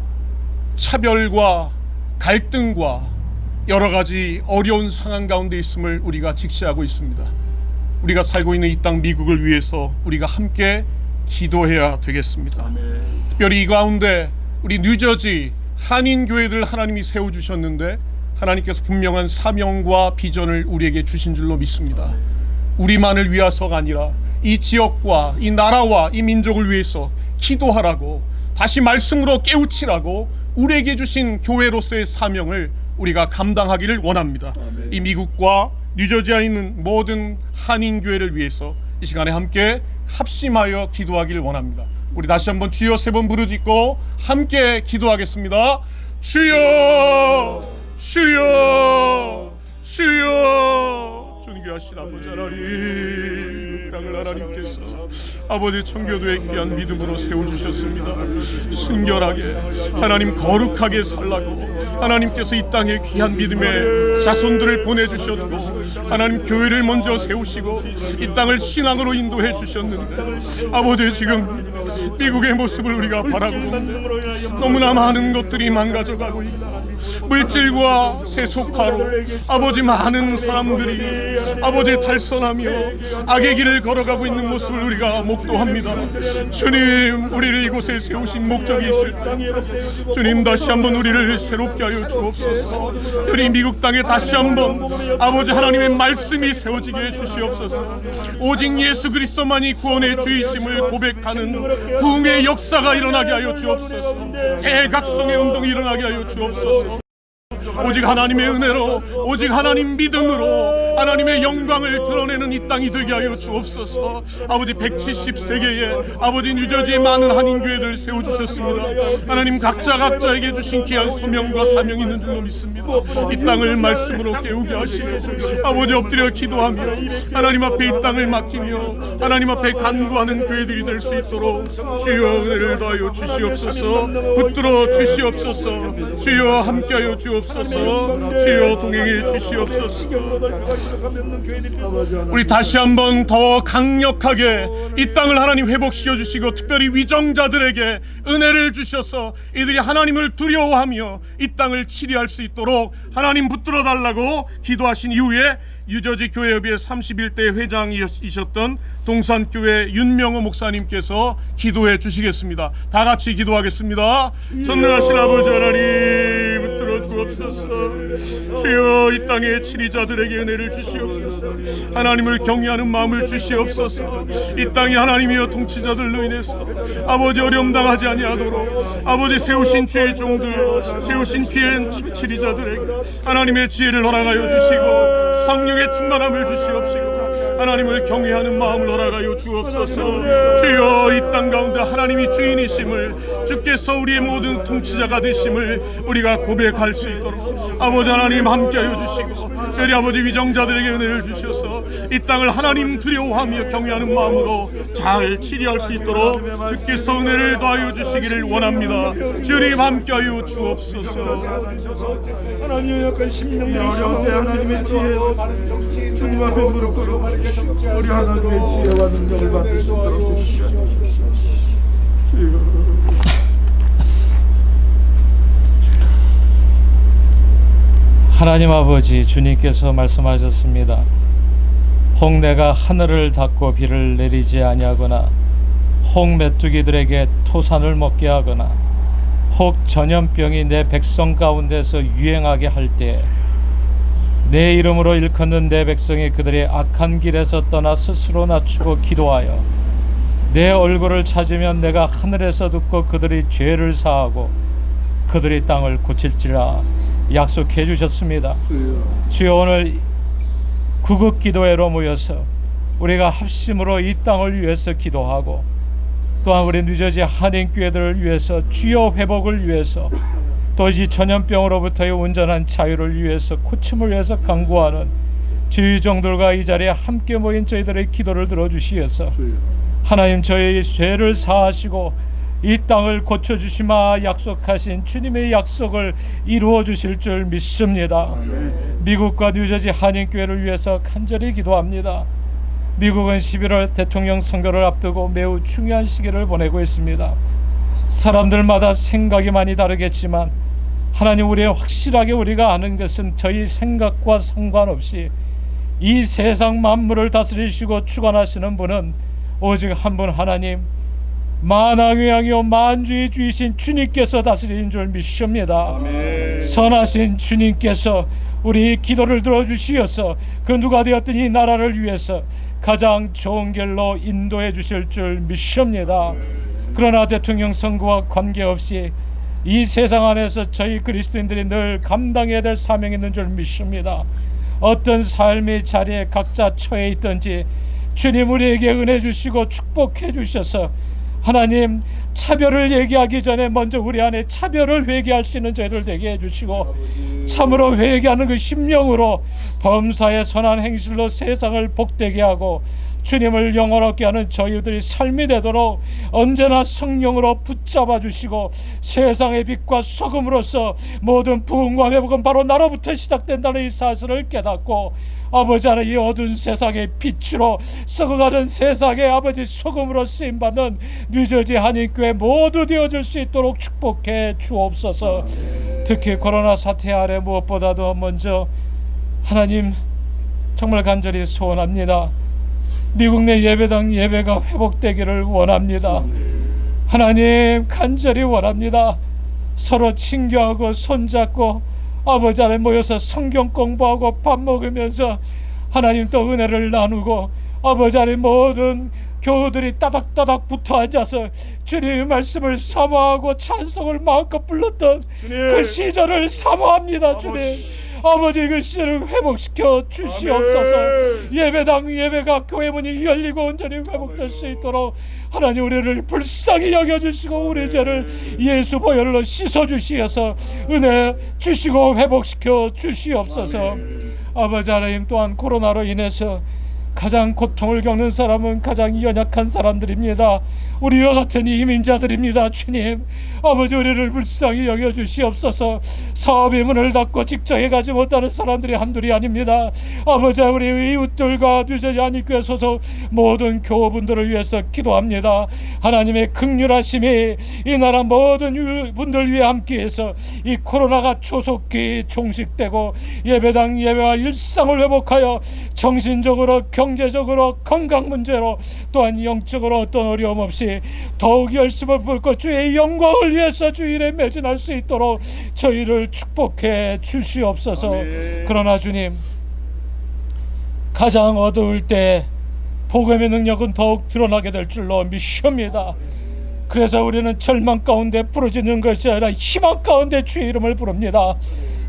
차별과 갈등과 여러 가지 어려운 상황 가운데 있음을 우리가 직시하고 있습니다. 우리가 살고 있는 이 땅 미국을 위해서 우리가 함께 기도해야 되겠습니다. 특별히 이 가운데 우리 뉴저지 한인교회들 하나님이 세워주셨는데 하나님께서 분명한 사명과 비전을 우리에게 주신 줄로 믿습니다. 우리만을 위해서가 아니라 이 지역과 이 나라와 이 민족을 위해서 기도하라고, 다시 말씀으로 깨우치라고 우리에게 주신 교회로서의 사명을 우리가 감당하기를 원합니다. 이 미국과 뉴저지에 있는 모든 한인교회를 위해서 이 시간에 함께 합심하여 기도하기를 원합니다. 우리 다시 한번 주여 3번 부르짖고 함께 기도하겠습니다. 주여, 주여, 주여. 존귀하신 아버지 하나님, 땅을 하나님께서 아버지 청교도의 귀한 믿음으로 세워주셨습니다. 순결하게 하나님 거룩하게 살라고 하나님께서 이 땅에 귀한 믿음의 자손들을 보내주셨고 하나님 교회를 먼저 세우시고 이 땅을 신앙으로 인도해 주셨는데 아버지 지금 미국의 모습을 우리가 바라고 있는데 너무나 많은 것들이 망가져가고 있다. 물질과 세속화로 아버지 많은 사람들이 아버지 탈선하며 악의 길을 걸어가고 있는 모습을 우리가 목도합니다. 주님, 우리를 이곳에 세우신 목적이 있을 때 주님 다시 한번 우리를 새롭게 하여 주옵소서. 우리 미국 땅에 다시 한번 아버지 하나님의 말씀이 세워지게 해 주시옵소서. 오직 예수 그리스도만이 구원의 주이심을 고백하는 부흥의 역사가 일어나게 하여 주옵소서. 대각성의 운동이 일어나게 하여 주옵소서. 오직 하나님의 은혜로, 오직 하나님 믿음으로 하나님의 영광을 드러내는 이 땅이 되게 하여 주옵소서. 아버지 170세계에 아버지 뉴저지의 많은 한인교회들 세워주셨습니다. 하나님 각자에게 주신 귀한 소명과 사명이 있는 줄로 믿습니다. 이 땅을 말씀으로 깨우게 하시고 아버지 엎드려 기도하며 하나님 앞에 이 땅을 맡기며 하나님 앞에 간구하는 교회들이 될 수 있도록 주여 은혜를 더하여 주시옵소서. 붙들어 주시옵소서. 주여 함께하여 주옵소서. 주여 동행해 주시옵소서. 우리 다시 한번 더 강력하게 이 땅을 하나님 회복시켜 주시고 특별히 위정자들에게 은혜를 주셔서 이들이 하나님을 두려워하며 이 땅을 치리할 수 있도록 하나님 붙들어 달라고 기도하신 이후에 뉴저지 교회협의회 31대 회장이셨던 동산교회 윤명호 목사님께서 기도해 주시겠습니다. 다 같이 기도하겠습니다. 전능하신 아버지 하나님 붙들어 주옵소서. 주여 이 땅의 치리자들에게 은혜를 주시옵소서. 하나님을 경외하는 마음을 주시옵소서. 이 땅이 하나님이여 통치자들로 인해서 아버지 어려움 당하지 아니하도록 아버지 세우신 주의 종들, 세우신 귀한 치리자들에게 하나님의 지혜를 허락하여 주시고 성령의 충만함을 주시옵시고 하나님을 경외하는 마음을 허락하여 주옵소서. 주여 이 땅 가운데 하나님이 주인이심을, 주께서 우리의 모든 통치자가 되심을 우리가 고백할 수 있도록 아버지 하나님 함께하여 주시고 특별히 아버지 위정자들에게 은혜를 주셔서 이 땅을 하나님 두려워하며 경외하는 마음으로 잘 치리할 수 있도록 주께서 은혜를 더하여 주시기를 원합니다. 주님 함께하여 주옵소서. 하나님의 약간 심령들이 있을 때 하나님의 지혜 주님 앞에 무릎 꿇어 우리 하나님의 지혜와 능력을 받을 수 있도록 주시옵소서. 하나님 아버지, 주님께서 말씀하셨습니다. 혹 내가 하늘을 닫고 비를 내리지 아니하거나 혹 메뚜기들에게 토산을 먹게 하거나 혹 전염병이 내 백성 가운데서 유행하게 할 때 내 이름으로 일컫는 내 백성이 그들의 악한 길에서 떠나 스스로 낮추고 기도하여 내 얼굴을 찾으면 내가 하늘에서 듣고 그들이 죄를 사하고 그들이 땅을 고칠지라 약속해 주셨습니다. 주여, 오늘 구급 기도회로 모여서 우리가 합심으로 이 땅을 위해서 기도하고 또한 우리 뉴저지 한인교회들을 위해서 주여 회복을 위해서 또 이 전염병으로부터의 온전한 자유를 위해서 고침을 위해서 간구하는 주의 종들과 이 자리에 함께 모인 저희들의 기도를 들어주시어서 하나님 저희의 죄를 사하시고 이 땅을 고쳐주시마 약속하신 주님의 약속을 이루어 주실 줄 믿습니다. 미국과 뉴저지 한인교회를 위해서 간절히 기도합니다. 미국은 11월 대통령 선거를 앞두고 매우 중요한 시기를 보내고 있습니다. 사람들마다 생각이 많이 다르겠지만 하나님, 우리의 확실하게 우리가 아는 것은 저희 생각과 상관없이 이 세상 만물을 다스리시고 주관하시는 분은 오직 한 분, 하나님 만왕의 왕이요 만주의 주이신 주님께서 다스리는 줄 믿습니다. 선하신 주님께서 우리 기도를 들어주시어서 그 누가 되었든 이 나라를 위해서 가장 좋은 길로 인도해 주실 줄 믿습니다. 그러나 대통령 선거와 관계없이 이 세상 안에서 저희 그리스도인들이 늘 감당해야 될 사명이 있는 줄 믿습니다. 어떤 삶의 자리에 각자 처해 있든지 주님 우리에게 은혜 주시고 축복해 주셔서 하나님 차별을 얘기하기 전에 먼저 우리 안에 차별을 회개할 수 있는 저희들 되게 해주시고 참으로 회개하는 그 심령으로 범사의 선한 행실로 세상을 복되게 하고 주님을 영원하게 하는 저희들이 삶이 되도록 언제나 성령으로 붙잡아 주시고 세상의 빛과 소금으로서 모든 부흥과 회복은 바로 나로부터 시작된다는 이 사실을 깨닫고 아버지 하나님, 이 어두운 세상의 빛으로 썩어가는 세상의 아버지 소금으로 쓰임받는 뉴저지 한인교회 모두 되어줄 수 있도록 축복해 주옵소서. 특히 코로나 사태 아래 무엇보다도 먼저 하나님 정말 간절히 소원합니다. 미국 내 예배당 예배가 회복되기를 원합니다. 하나님 간절히 원합니다. 서로 친교하고 손잡고 아버지 안에 모여서 성경 공부하고 밥 먹으면서 하나님 또 은혜를 나누고 아버지 안에 모든 교우들이 따닥따닥 붙어 앉아서 주님의 말씀을 사모하고 찬송을 마음껏 불렀던 그 시절을 사모합니다. 주님 아버지 그 시절을 회복시켜 주시옵소서. 예배당 예배가 교회 문이 열리고 온전히 회복될 수 있도록 하나님 우리를 불쌍히 여겨주시고 우리 죄를 예수 보혈로 씻어주시어서 은혜 주시고 회복시켜 주시옵소서. 아버지 하나님, 또한 코로나로 인해서 가장 고통을 겪는 사람은 가장 연약한 사람들입니다. 우리와 같은 이민자들입니다. 주님 아버지 우리를 불쌍히 여겨주시옵소서. 사업의 문을 닫고 직장에 가지 못하는 사람들이 한둘이 아닙니다. 아버지 우리 이웃들과 뉴저지 한인교회 소속 모든 교우분들을 위해서 기도합니다. 하나님의 긍휼하심이 이 나라 모든 분들 위해 함께해서 이 코로나가 조속히 종식되고 예배당 예배와 일상을 회복하여 정신적으로 경제적으로 건강 문제로 또한 영적으로 어떤 어려움 없이 더욱 열심을 붓고 주의 영광을 위해서 주 일에 매진할 수 있도록 저희를 축복해 주시옵소서. 그러나 주님 가장 어두울 때 복음의 능력은 더욱 드러나게 될 줄로 믿습니다. 그래서 우리는 절망 가운데 부르짖는 것이 아니라 희망 가운데 주의 이름을 부릅니다.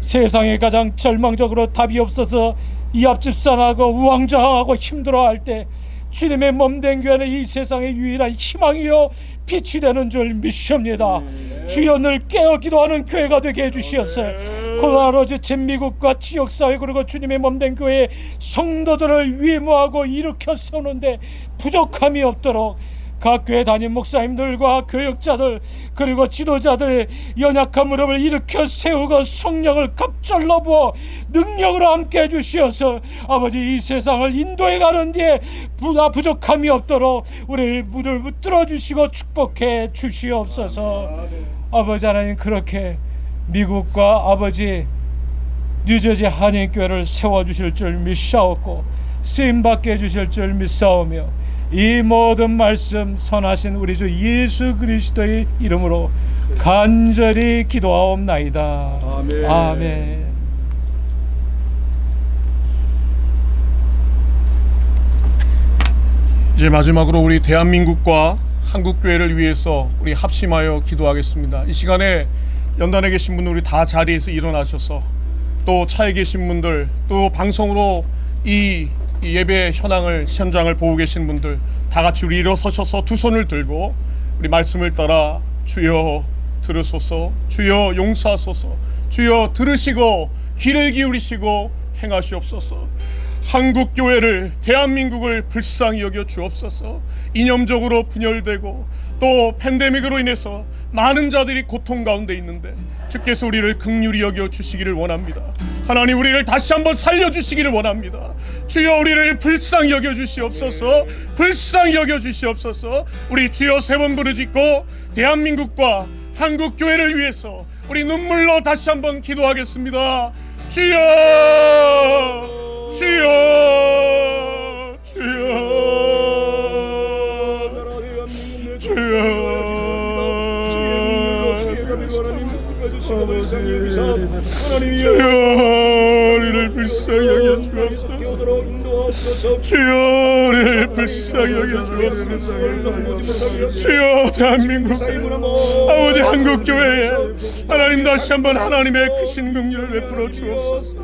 세상에 가장 절망적으로 답이 없어서 이합집산하고 우왕좌왕하고 힘들어할 때 주님의 몸된 교회는 이 세상의 유일한 희망이요 빛이 되는 줄 믿습니다. 주여 늘 깨어 기도하는 교회가 되게 해주시었어요. 코로나로 지친 미국과 지역사회 그리고 주님의 몸된 교회의 성도들을 위무하고 일으켜 세우는데 부족함이 없도록 각 교회 담임 목사님들과 교역자들 그리고 지도자들의 연약한 무릎을 일으켜 세우고 성령을 갑절로 부어 능력으로 함께 해주시어서 아버지 이 세상을 인도해 가는 데에 부족함이 없도록 우리를 문을 붙들어 주시고 축복해 주시옵소서. 아버지 하나님, 그렇게 미국과 아버지 뉴저지 한인교회를 세워주실 줄 믿사옵고 쓰임받게 해주실 줄 믿사오며 이 모든 말씀 선하신 우리 주 예수 그리스도의 이름으로 간절히 기도하옵나이다. 아멘. 아멘. 이제 마지막으로 우리 대한민국과 한국교회를 위해서 우리 합심하여 기도하겠습니다. 이 시간에 연단에 계신 분들 우리 다 자리에서 일어나셔서, 또 차에 계신 분들, 또 방송으로 이 예배 현장을 보고 계신 분들 다 같이 우리 일어서셔서 두 손을 들고 우리 말씀을 따라 주여 들으소서, 주여 용서하소서, 주여 들으시고 귀를 기울이시고 행하시옵소서. 한국교회를, 대한민국을 불쌍히 여겨 주옵소서. 이념적으로 분열되고 또 팬데믹으로 인해서 많은 자들이 고통 가운데 있는데 주께서 우리를 긍휼히 여겨 주시기를 원합니다. 하나님, 우리를 다시 한번 살려주시기를 원합니다. 주여 우리를 불쌍히 여겨 주시옵소서. 불쌍히 여겨 주시옵소서. 우리 주여 세 번 부르짖고 대한민국과 한국교회를 위해서 우리 눈물로 다시 한번 기도하겠습니다. 주여, 주여, 주여, 주여. 주여 우리를 불쌍히 여겨 주옵소서. 주여 우리를 불쌍히 여겨 주옵소서. 주여 대한민국 아버지 한국교회에 하나님 다시 한번 하나님의 크신 긍휼을 베풀어 주옵소서.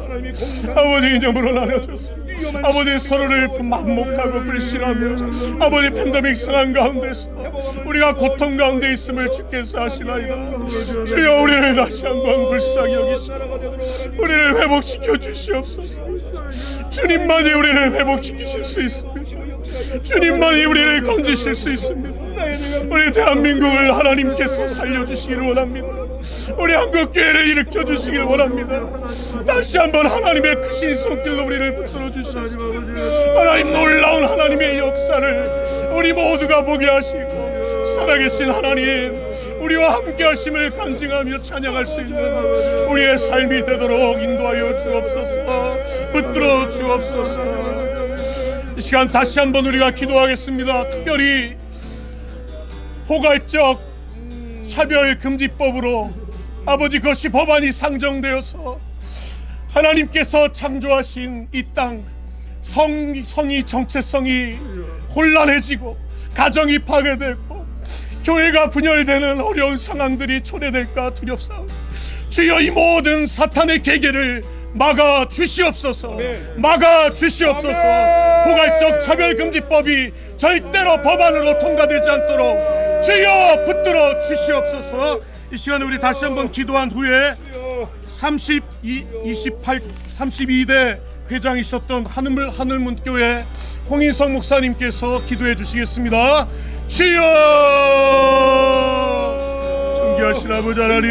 아버지 이념으로 나눠져서 아버지 서로를 만목하고 불신하며 아버지 팬데믹 상황 가운데서 우리가 고통 가운데 있음을 주께서 아시나이다. 주여 우리를 다시 한번 불쌍히 여기시고 우리를 회복시켜 주시옵소서. 주님만이 우리를 회복시키실 수 있습니다. 주님만이 우리를 건지실 수 있습니다. 우리 대한민국을 하나님께서 살려주시기를 원합니다. 우리 한국교회를 일으켜주시기를 원합니다. 다시 한번 하나님의 크신 손길로 우리를 붙들어 주시옵소서. 하나님, 놀라운 하나님의 역사를 우리 모두가 보게 하시고 살아계신 하나님, 우리와 함께 하심을 간증하며 찬양할 수 있는 우리의 삶이 되도록 인도하여 주옵소서. 붙들어 주옵소서. 이 시간 다시 한번 우리가 기도하겠습니다. 특별히 포괄적 차별금지법으로 아버지 그것이 법안이 상정되어서 하나님께서 창조하신 이 땅 성이 정체성이 혼란해지고 가정이 파괴되고 교회가 분열되는 어려운 상황들이 초래될까 두렵사오니 주여 이 모든 사탄의 계계를 막아 주시옵소서. 막아 주시옵소서. 포괄적 차별금지법이 절대로 법안으로 통과되지 않도록 주여 붙들어 주시옵소서. 이 시간에 우리 다시 한번 기도한 후에 32대 회장이셨던 하늘문교회 홍인성 목사님께서 기도해 주시겠습니다. 주여, 존귀하신 아버지 하나님,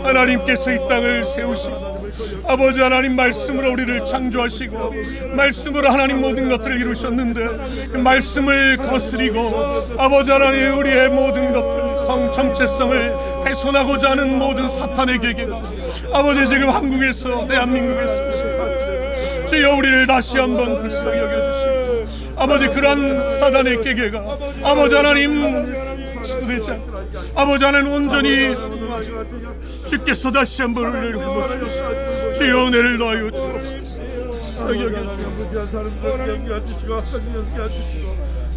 하나님께서 이 땅을 세우시고 아버지 하나님 말씀으로 우리를 창조하시고 말씀으로 하나님 모든 것들을 이루셨는데 그 말씀을 거스리고 아버지 하나님 우리의 모든 것들 성 정체성을 훼손하고자 하는 모든 사탄의 계계가 아버지 지금 한국에서 대한민국에서 주여 우리를 다시 한번 불쌍히 여겨주시고 아버지 그러한 사단의 계계가 아버지 하나님 시도되지 않고 아버지 하나님 온전히 주께서 다시 한번 우리를 회복시키시고 주여 은혜를 더하여 주옵소서.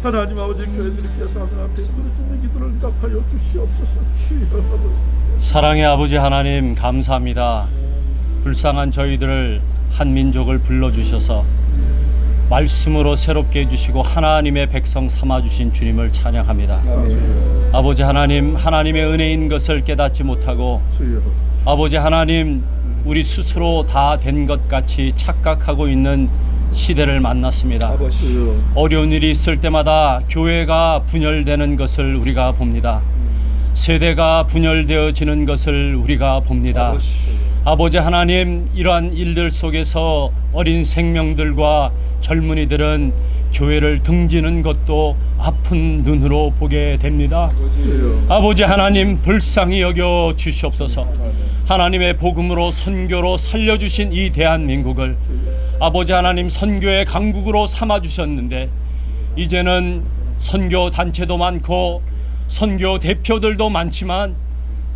하나님 아버지 교회들께서 하늘 앞에 부르짖는 기도를 응답하여 주시옵소서. 주여 사랑의 아버지 하나님 감사합니다. 불쌍한 저희들을 한 민족을 불러주셔서 말씀으로 새롭게 해주시고 하나님의 백성 삼아주신 주님을 찬양합니다. 아버지 하나님, 하나님의 은혜인 것을 깨닫지 못하고 아버지 하나님 우리 스스로 다 된 것 같이 착각하고 있는 시대를 만났습니다. 어려운 일이 있을 때마다 교회가 분열되는 것을 우리가 봅니다. 세대가 분열되어지는 것을 우리가 봅니다. 아버지 하나님, 이러한 일들 속에서 어린 생명들과 젊은이들은 교회를 등지는 것도 아픈 눈으로 보게 됩니다. 아버지 하나님, 불쌍히 여겨 주시옵소서. 하나님의 복음으로 선교로 살려주신 이 대한민국을 아버지 하나님 선교의 강국으로 삼아주셨는데 이제는 선교 단체도 많고 선교 대표들도 많지만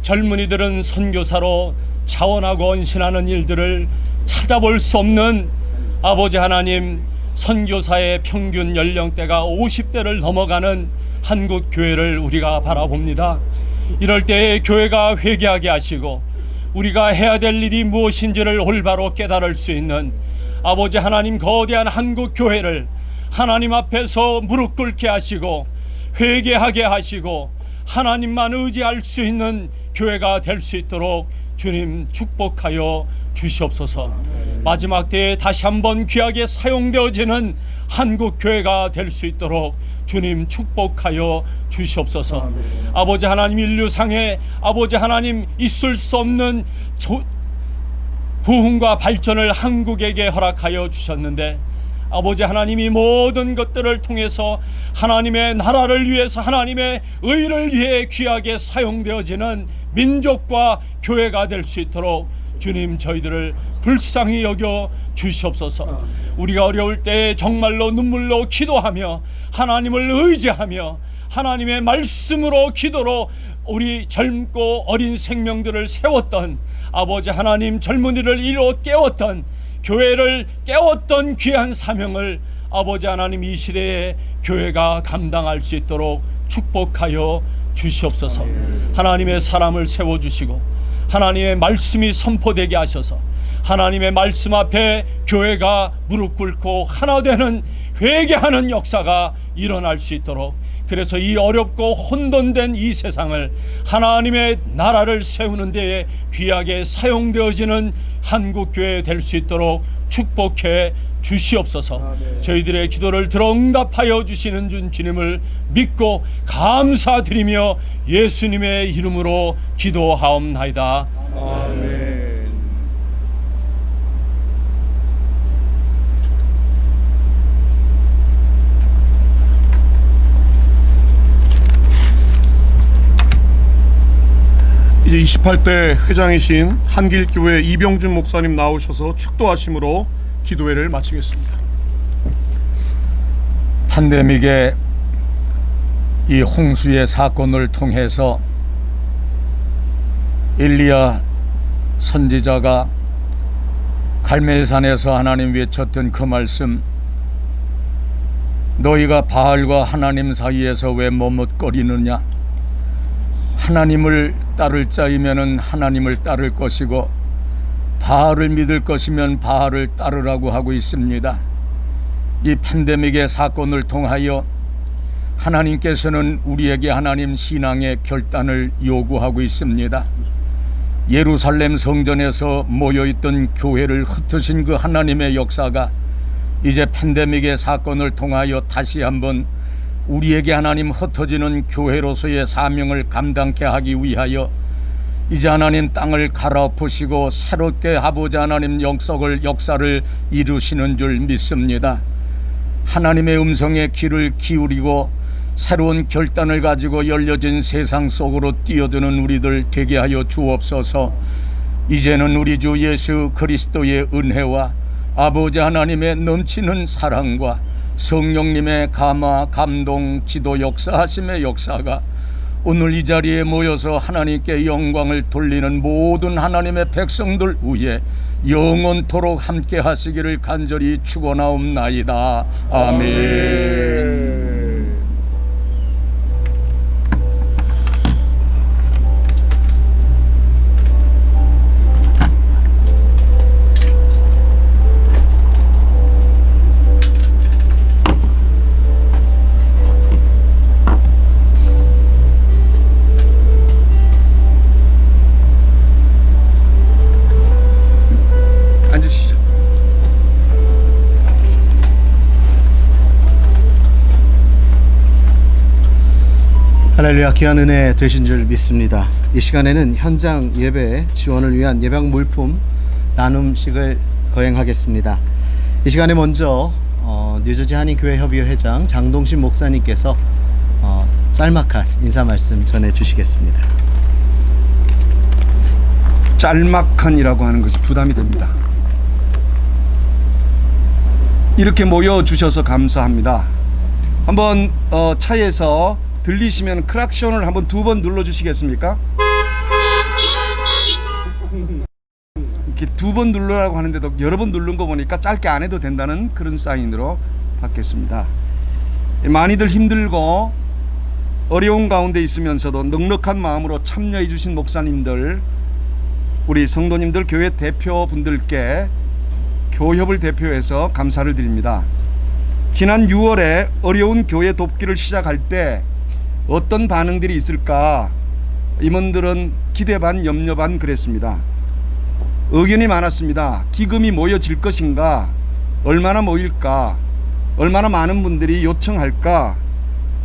젊은이들은 선교사로 자원하고 헌신하는 일들을 찾아볼 수 없는 아버지 하나님 선교사의 평균 연령대가 50대를 넘어가는 한국 교회를 우리가 바라봅니다. 이럴 때 교회가 회개하게 하시고 우리가 해야 될 일이 무엇인지를 올바로 깨달을 수 있는 아버지 하나님 거대한 한국 교회를 하나님 앞에서 무릎 꿇게 하시고 회개하게 하시고 하나님만 의지할 수 있는 교회가 될 수 있도록 주님 축복하여 주시옵소서. 마지막 때에 다시 한번 귀하게 사용되어지는 한국 교회가 될 수 있도록 주님 축복하여 주시옵소서. 아버지 하나님, 인류상에 아버지 하나님 있을 수 없는 부흥과 발전을 한국에게 허락하여 주셨는데 아버지 하나님이 모든 것들을 통해서 하나님의 나라를 위해서 하나님의 의를 위해 귀하게 사용되어지는 민족과 교회가 될 수 있도록 주님 저희들을 불쌍히 여겨 주시옵소서. 우리가 어려울 때 정말로 눈물로 기도하며 하나님을 의지하며 하나님의 말씀으로 기도로 우리 젊고 어린 생명들을 세웠던 아버지 하나님, 젊은이를 이루어 깨웠던 교회를 깨웠던 귀한 사명을 아버지 하나님 이 시대에 교회가 감당할 수 있도록 축복하여 주시옵소서. 하나님의 사람을 세워주시고 하나님의 말씀이 선포되게 하셔서 하나님의 말씀 앞에 교회가 무릎 꿇고 하나 되는 회개하는 역사가 일어날 수 있도록, 그래서 이 어렵고 혼돈된 이 세상을 하나님의 나라를 세우는 데에 귀하게 사용되어지는 한국교회 될 수 있도록 축복해 주시옵소서. 저희들의 기도를 들어 응답하여 주시는 주님을 믿고 감사드리며 예수님의 이름으로 기도하옵나이다. 아멘. 이제 28대 회장이신 한길교회 이병준 목사님 나오셔서 축도하심으로 기도회를 마치겠습니다. 팬데믹의 이 홍수의 사건을 통해서 엘리야 선지자가 갈멜산에서 하나님 외쳤던 그 말씀, 너희가 바알과 하나님 사이에서 왜 머뭇거리느냐, 하나님을 따를 자이면은 하나님을 따를 것이고 바알을 믿을 것이면 바알을 따르라고 하고 있습니다. 이 팬데믹의 사건을 통하여 하나님께서는 우리에게 하나님 신앙의 결단을 요구하고 있습니다. 예루살렘 성전에서 모여있던 교회를 흩으신 그 하나님의 역사가 이제 팬데믹의 사건을 통하여 다시 한번 우리에게 하나님 흩어지는 교회로서의 사명을 감당케 하기 위하여 이제 하나님 땅을 갈아엎으시고 새롭게 아버지 하나님 역사를 이루시는 줄 믿습니다. 하나님의 음성에 귀를 기울이고 새로운 결단을 가지고 열려진 세상 속으로 뛰어드는 우리들 되게 하여 주옵소서. 이제는 우리 주 예수 그리스도의 은혜와 아버지 하나님의 넘치는 사랑과 성령님의 감화, 감동, 지도 역사하심의 역사가 오늘 이 자리에 모여서 하나님께 영광을 돌리는 모든 하나님의 백성들 위에 영원토록 함께 하시기를 간절히 축원하옵나이다. 아멘. 앉으시죠. 할렐루야, 귀한 은혜 되신 줄 믿습니다. 이 시간에는 현장 예배 지원을 위한 예방 물품 나눔식을 거행하겠습니다. 이 시간에 먼저 뉴저지 한인교회 협의회 회장 장동신 목사님께서 짤막한 인사 말씀 전해 주시겠습니다. 짤막한이라고 하는 것이 부담이 됩니다. 이렇게 모여주셔서 감사합니다. 한번 차에서 들리시면 크락션을 한번 2번 눌러주시겠습니까? 이렇게 2번 누르라고 하는데도 여러 번 누른 거 보니까 짧게 안 해도 된다는 그런 사인으로 받겠습니다. 많이들 힘들고 어려운 가운데 있으면서도 넉넉한 마음으로 참여해 주신 목사님들, 우리 성도님들, 교회 대표분들께 교협을 대표해서 감사를 드립니다. 지난 6월에 어려운 교회 돕기를 시작할 때 어떤 반응들이 있을까 임원들은 기대 반 염려 반 그랬습니다. 의견이 많았습니다. 기금이 모여질 것인가, 얼마나 모일까, 얼마나 많은 분들이 요청할까,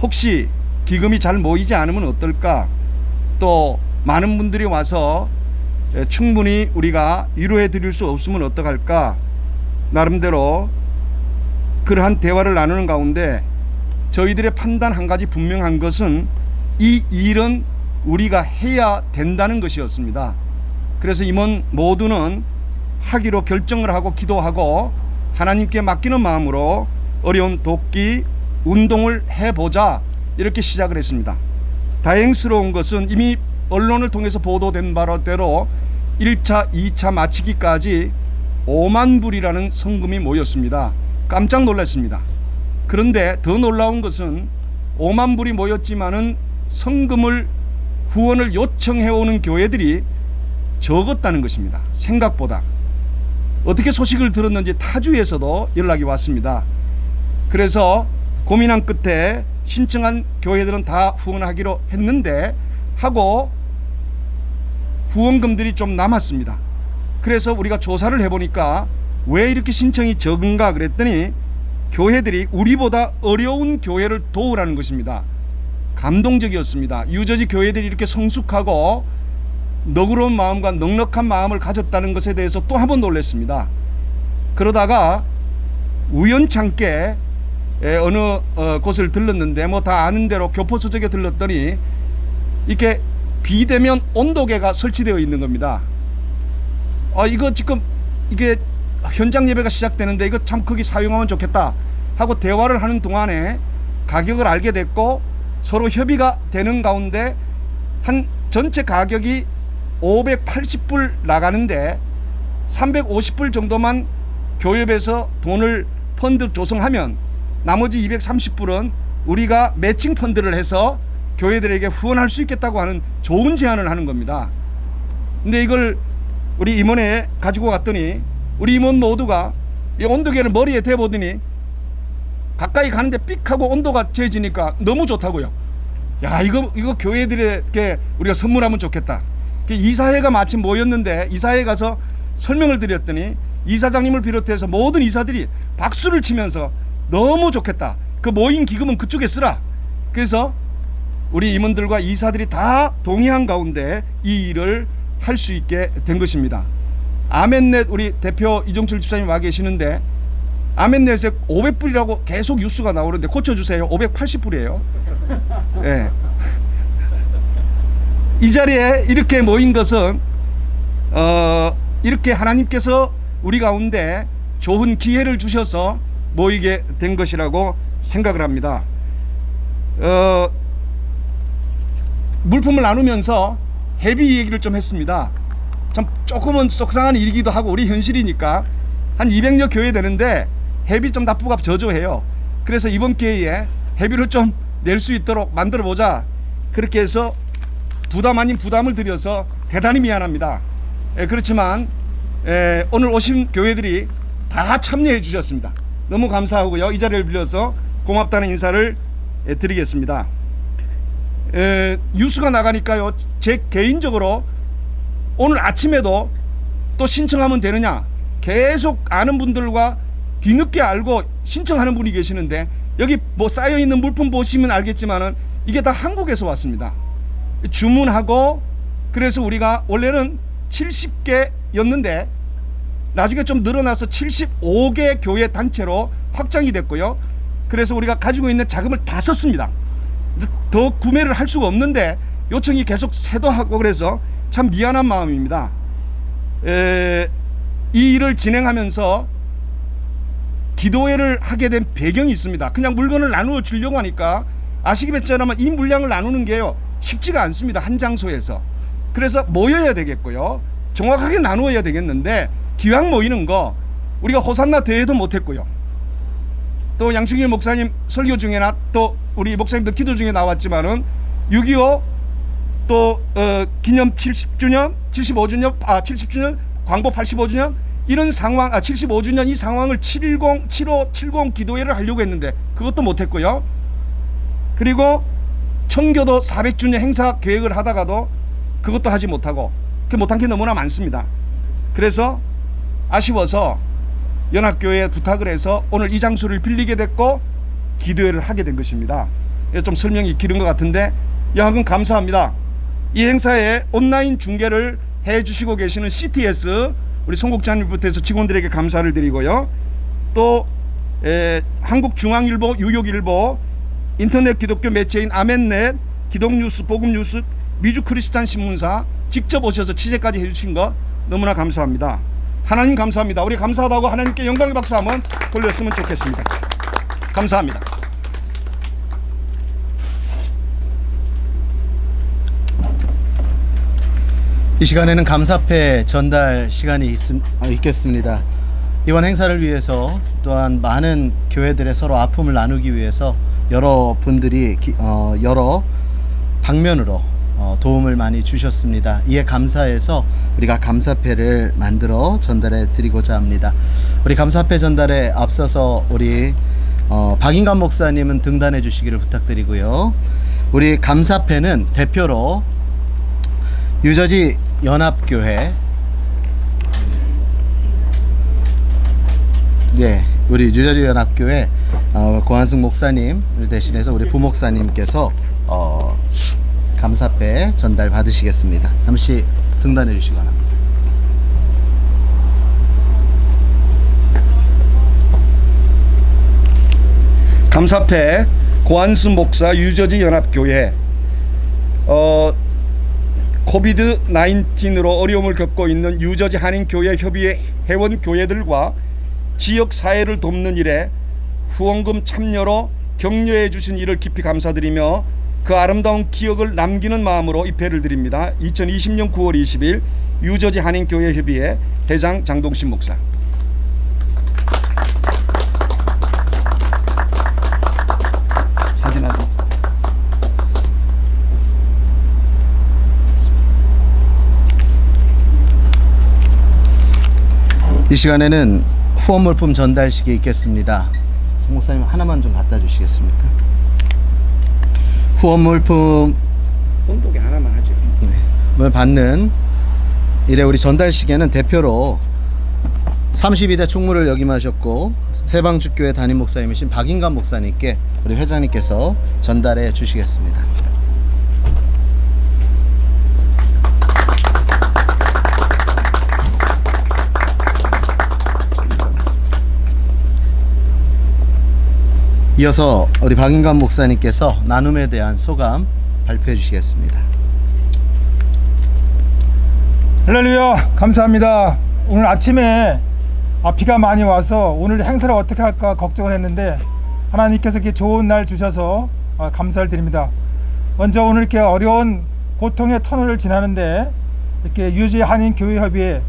혹시 기금이 잘 모이지 않으면 어떨까, 또 많은 분들이 와서 충분히 우리가 위로해 드릴 수 없으면 어떡할까, 나름대로 그러한 대화를 나누는 가운데 저희들의 판단 한 가지 분명한 것은 이 일은 우리가 해야 된다는 것이었습니다. 그래서 임원 모두는 하기로 결정을 하고 기도하고 하나님께 맡기는 마음으로 어려운 돕기 운동을 해보자, 이렇게 시작을 했습니다. 다행스러운 것은 이미 언론을 통해서 보도된 바대로 1차, 2차 마치기까지 5만 불이라는 성금이 모였습니다. 깜짝 놀랐습니다. 그런데 더 놀라운 것은 5만 불이 모였지만은 성금을, 후원을 요청해오는 교회들이 적었다는 것입니다. 생각보다. 어떻게 소식을 들었는지 타주에서도 연락이 왔습니다. 그래서 고민한 끝에 신청한 교회들은 다 후원하기로 했는데 하고 후원금들이 좀 남았습니다. 그래서 우리가 조사를 해보니까 왜 이렇게 신청이 적은가 그랬더니 교회들이 우리보다 어려운 교회를 도우라는 것입니다. 감동적이었습니다. 유저지 교회들이 이렇게 성숙하고 너그러운 마음과 넉넉한 마음을 가졌다는 것에 대해서 또 한 번 놀랐습니다. 그러다가 우연찮게 어느 곳을 들렀는데 뭐 다 아는 대로 교포서적에 들렀더니 이렇게 비대면 온도계가 설치되어 있는 겁니다. 이거 지금 이게 현장 예배가 시작되는데 이거 참 거기 사용하면 좋겠다 하고 대화를 하는 동안에 가격을 알게 됐고 서로 협의가 되는 가운데 한 전체 가격이 580불 나가는데 350불 정도만 교협에서 돈을 펀드 조성하면 나머지 230불은 우리가 매칭 펀드를 해서 교회들에게 후원할 수 있겠다고 하는 좋은 제안을 하는 겁니다. 근데 이걸 우리 임원에 가지고 갔더니 우리 임원 모두가 이 온도계를 머리에 대보더니 가까이 가는데 삑 하고 온도가 재지니까 너무 좋다고요. 야, 이거 교회들에게 우리가 선물하면 좋겠다. 이사회가 마침 모였는데 이사회에 가서 설명을 드렸더니 이사장님을 비롯해서 모든 이사들이 박수를 치면서 너무 좋겠다, 그 모인 기금은 그쪽에 쓰라. 그래서 우리 임원들과 이사들이 다 동의한 가운데 이 일을 할 수 있게 된 것입니다. 아멘넷 우리 대표 이종철 집사님 와 계시는데 아멘넷에 500불이라고 계속 뉴스가 나오는데 고쳐주세요. 580불이에요. 네. 이 자리에 이렇게 모인 것은 이렇게 하나님께서 우리 가운데 좋은 기회를 주셔서 모이게 된 것이라고 생각을 합니다. 물품을 나누면서 회비 얘기를 좀 했습니다. 참 조금은 속상한 일이기도 하고 우리 현실이니까 한 200여 교회 되는데 회비 좀 납부가 저조해요. 그래서 이번 기회에 회비를 좀 낼 수 있도록 만들어 보자, 그렇게 해서 부담 아닌 부담을 드려서 대단히 미안합니다. 그렇지만 오늘 오신 교회들이 다 참여해 주셨습니다. 너무 감사하고요. 이 자리를 빌려서 고맙다는 인사를 드리겠습니다. 뉴스가 나가니까요, 제 개인적으로 오늘 아침에도 또 신청하면 되느냐 계속 아는 분들과 뒤늦게 알고 신청하는 분이 계시는데 여기 뭐 쌓여있는 물품 보시면 알겠지만은 이게 다 한국에서 왔습니다. 주문하고 그래서 우리가 원래는 70개였는데 나중에 좀 늘어나서 75개 교회 단체로 확장이 됐고요. 그래서 우리가 가지고 있는 자금을 다 썼습니다. 더 구매를 할 수가 없는데 요청이 계속 쇄도하고 그래서 참 미안한 마음입니다. 이 일을 진행하면서 기도회를 하게 된 배경이 있습니다. 그냥 물건을 나누어 주려고 하니까 아시겠지만 이 물량을 나누는 게요 쉽지가 않습니다. 한 장소에서. 그래서 모여야 되겠고요. 정확하게 나누어야 되겠는데 기왕 모이는 거 우리가 호산나 대회도 못했고요. 또 양충일 목사님 설교 중에나 또 우리 목사님들 기도 중에 나왔지만은 6.25 또 기념 70주년, 70주년 광복 85주년 이런 상황 75주년 이 상황을 7570 기도회를 하려고 했는데 그것도 못했고요. 그리고 청교도 400주년 행사 계획을 하다가도 그것도 하지 못하고 그 못한 게 너무나 많습니다. 그래서 아쉬워서 연합교회에 부탁을 해서 오늘 이 장소를 빌리게 됐고 기도회를 하게 된 것입니다. 좀 설명이 길은 것 같은데 여하튼 감사합니다. 이 행사에 온라인 중계를 해주시고 계시는 CTS 우리 송국장님부터 해서 직원들에게 감사를 드리고요. 또 한국중앙일보, 유욕일보, 인터넷 기독교 매체인 아멘넷, 기독뉴스, 복음뉴스, 미주 크리스찬 신문사 직접 오셔서 취재까지 해주신 거 너무나 감사합니다. 하나님 감사합니다. 우리 감사하다고 하나님께 영광의 박수 한번 돌렸으면 좋겠습니다. 감사합니다. 이 시간에는 감사패 전달 시간이 있겠습니다. 이번 행사를 위해서 또한 많은 교회들의 서로 아픔을 나누기 위해서 여러분들이 여러 방면으로 도움을 많이 주셨습니다. 이에 감사해서 우리가 감사패를 만들어 전달해 드리고자 합니다. 우리 감사패 전달에 앞서서 우리 박인감 목사님은 등단해 주시기를 부탁드리고요. 우리 감사패는 대표로 뉴저지 연합교회 우리 뉴저지 연합교회 고한승 목사님을 대신해서 우리 부목사님께서 감사패 전달 받으시겠습니다. 잠시 등단해 주시기 바랍니다. 감사패 고한승 목사 뉴저지 연합교회 코비드 19으로 어려움을 겪고 있는 뉴저지 한인교회 협의회 회원교회들과 지역 사회를 돕는 일에 후원금 참여로 격려해 주신 일을 깊이 감사드리며 그 아름다운 기억을 남기는 마음으로 입회를 드립니다. 2020년 9월 20일 뉴저지 한인교회 협의회 회장 장동신 목사. 사진 한 장. 이 시간에는 후원 물품 전달식이 있겠습니다. 송 목사님 하나만 좀 갖다 주시겠습니까? 후원 물품 온도계 하나만 하죠. 을 받는 이래 우리 전달식에는 대표로 32대 총무를 역임하셨고 세방주교회 담임 목사님이신 박인감 목사님께 우리 회장님께서 전달해 주시겠습니다. 이어서 우리 박인감 목사님께서 나눔에 대한 소감 발표해 주시겠습니다. 할렐루야, 감사합니다. 오늘 아침에 비가 많이 와서 오늘 행사를 어떻게 할까 걱정을 했는데 하나님께서 이렇게 좋은 날 주셔서 감사를 드립니다. 먼저 오늘 이렇게 어려운 고통의 터널을 지나는데 이렇게 뉴저지 한인교회협의회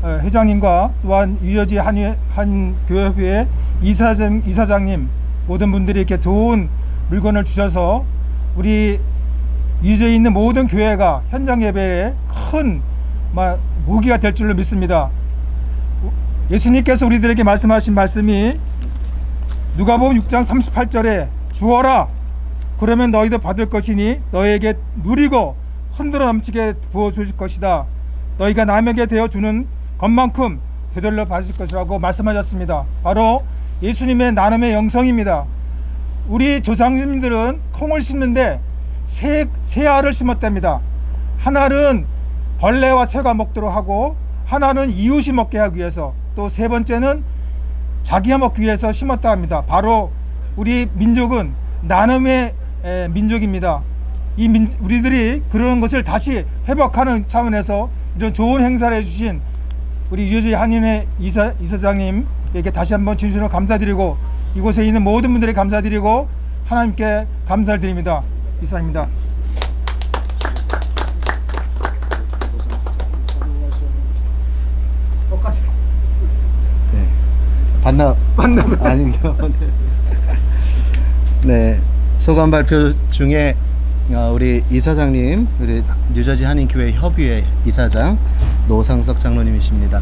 회장님과 또한 뉴저지 한인교회협의회 이사장님 모든 분들이 이렇게 좋은 물건을 주셔서 우리 뉴저지에 있는 모든 교회가 현장 예배에 큰 무기가 될 줄로 믿습니다. 예수님께서 우리들에게 말씀하신 말씀이 누가복음 6장 38절에 주어라 그러면 너희도 받을 것이니 너희에게 누리고 흔들어 넘치게 부어 주실 것이다. 너희가 남에게 되어 주는 것만큼 되돌려 받으실 것이라고 말씀하셨습니다. 바로 예수님의 나눔의 영성입니다. 우리 조상님들은 콩을 심는데 세 알을 심었답니다. 하나는 벌레와 새가 먹도록 하고 하나는 이웃이 먹게 하기 위해서 또 세 번째는 자기가 먹기 위해서 심었다 합니다. 바로 우리 민족은 나눔의 민족입니다. 우리들이 그런 것을 다시 회복하는 차원에서 이런 좋은 행사를 해주신 우리 뉴저지 한인회 이사장님에게 다시 한번 진심으로 감사드리고 이곳에 있는 모든 분들에게 감사드리고 하나님께 감사를 드립니다. 이상입니다. 아니요. 네, 소감 발표 중에 우리 이사장님, 우리 뉴저지 한인교회 협의회 이사장 노상석 장로님이십니다.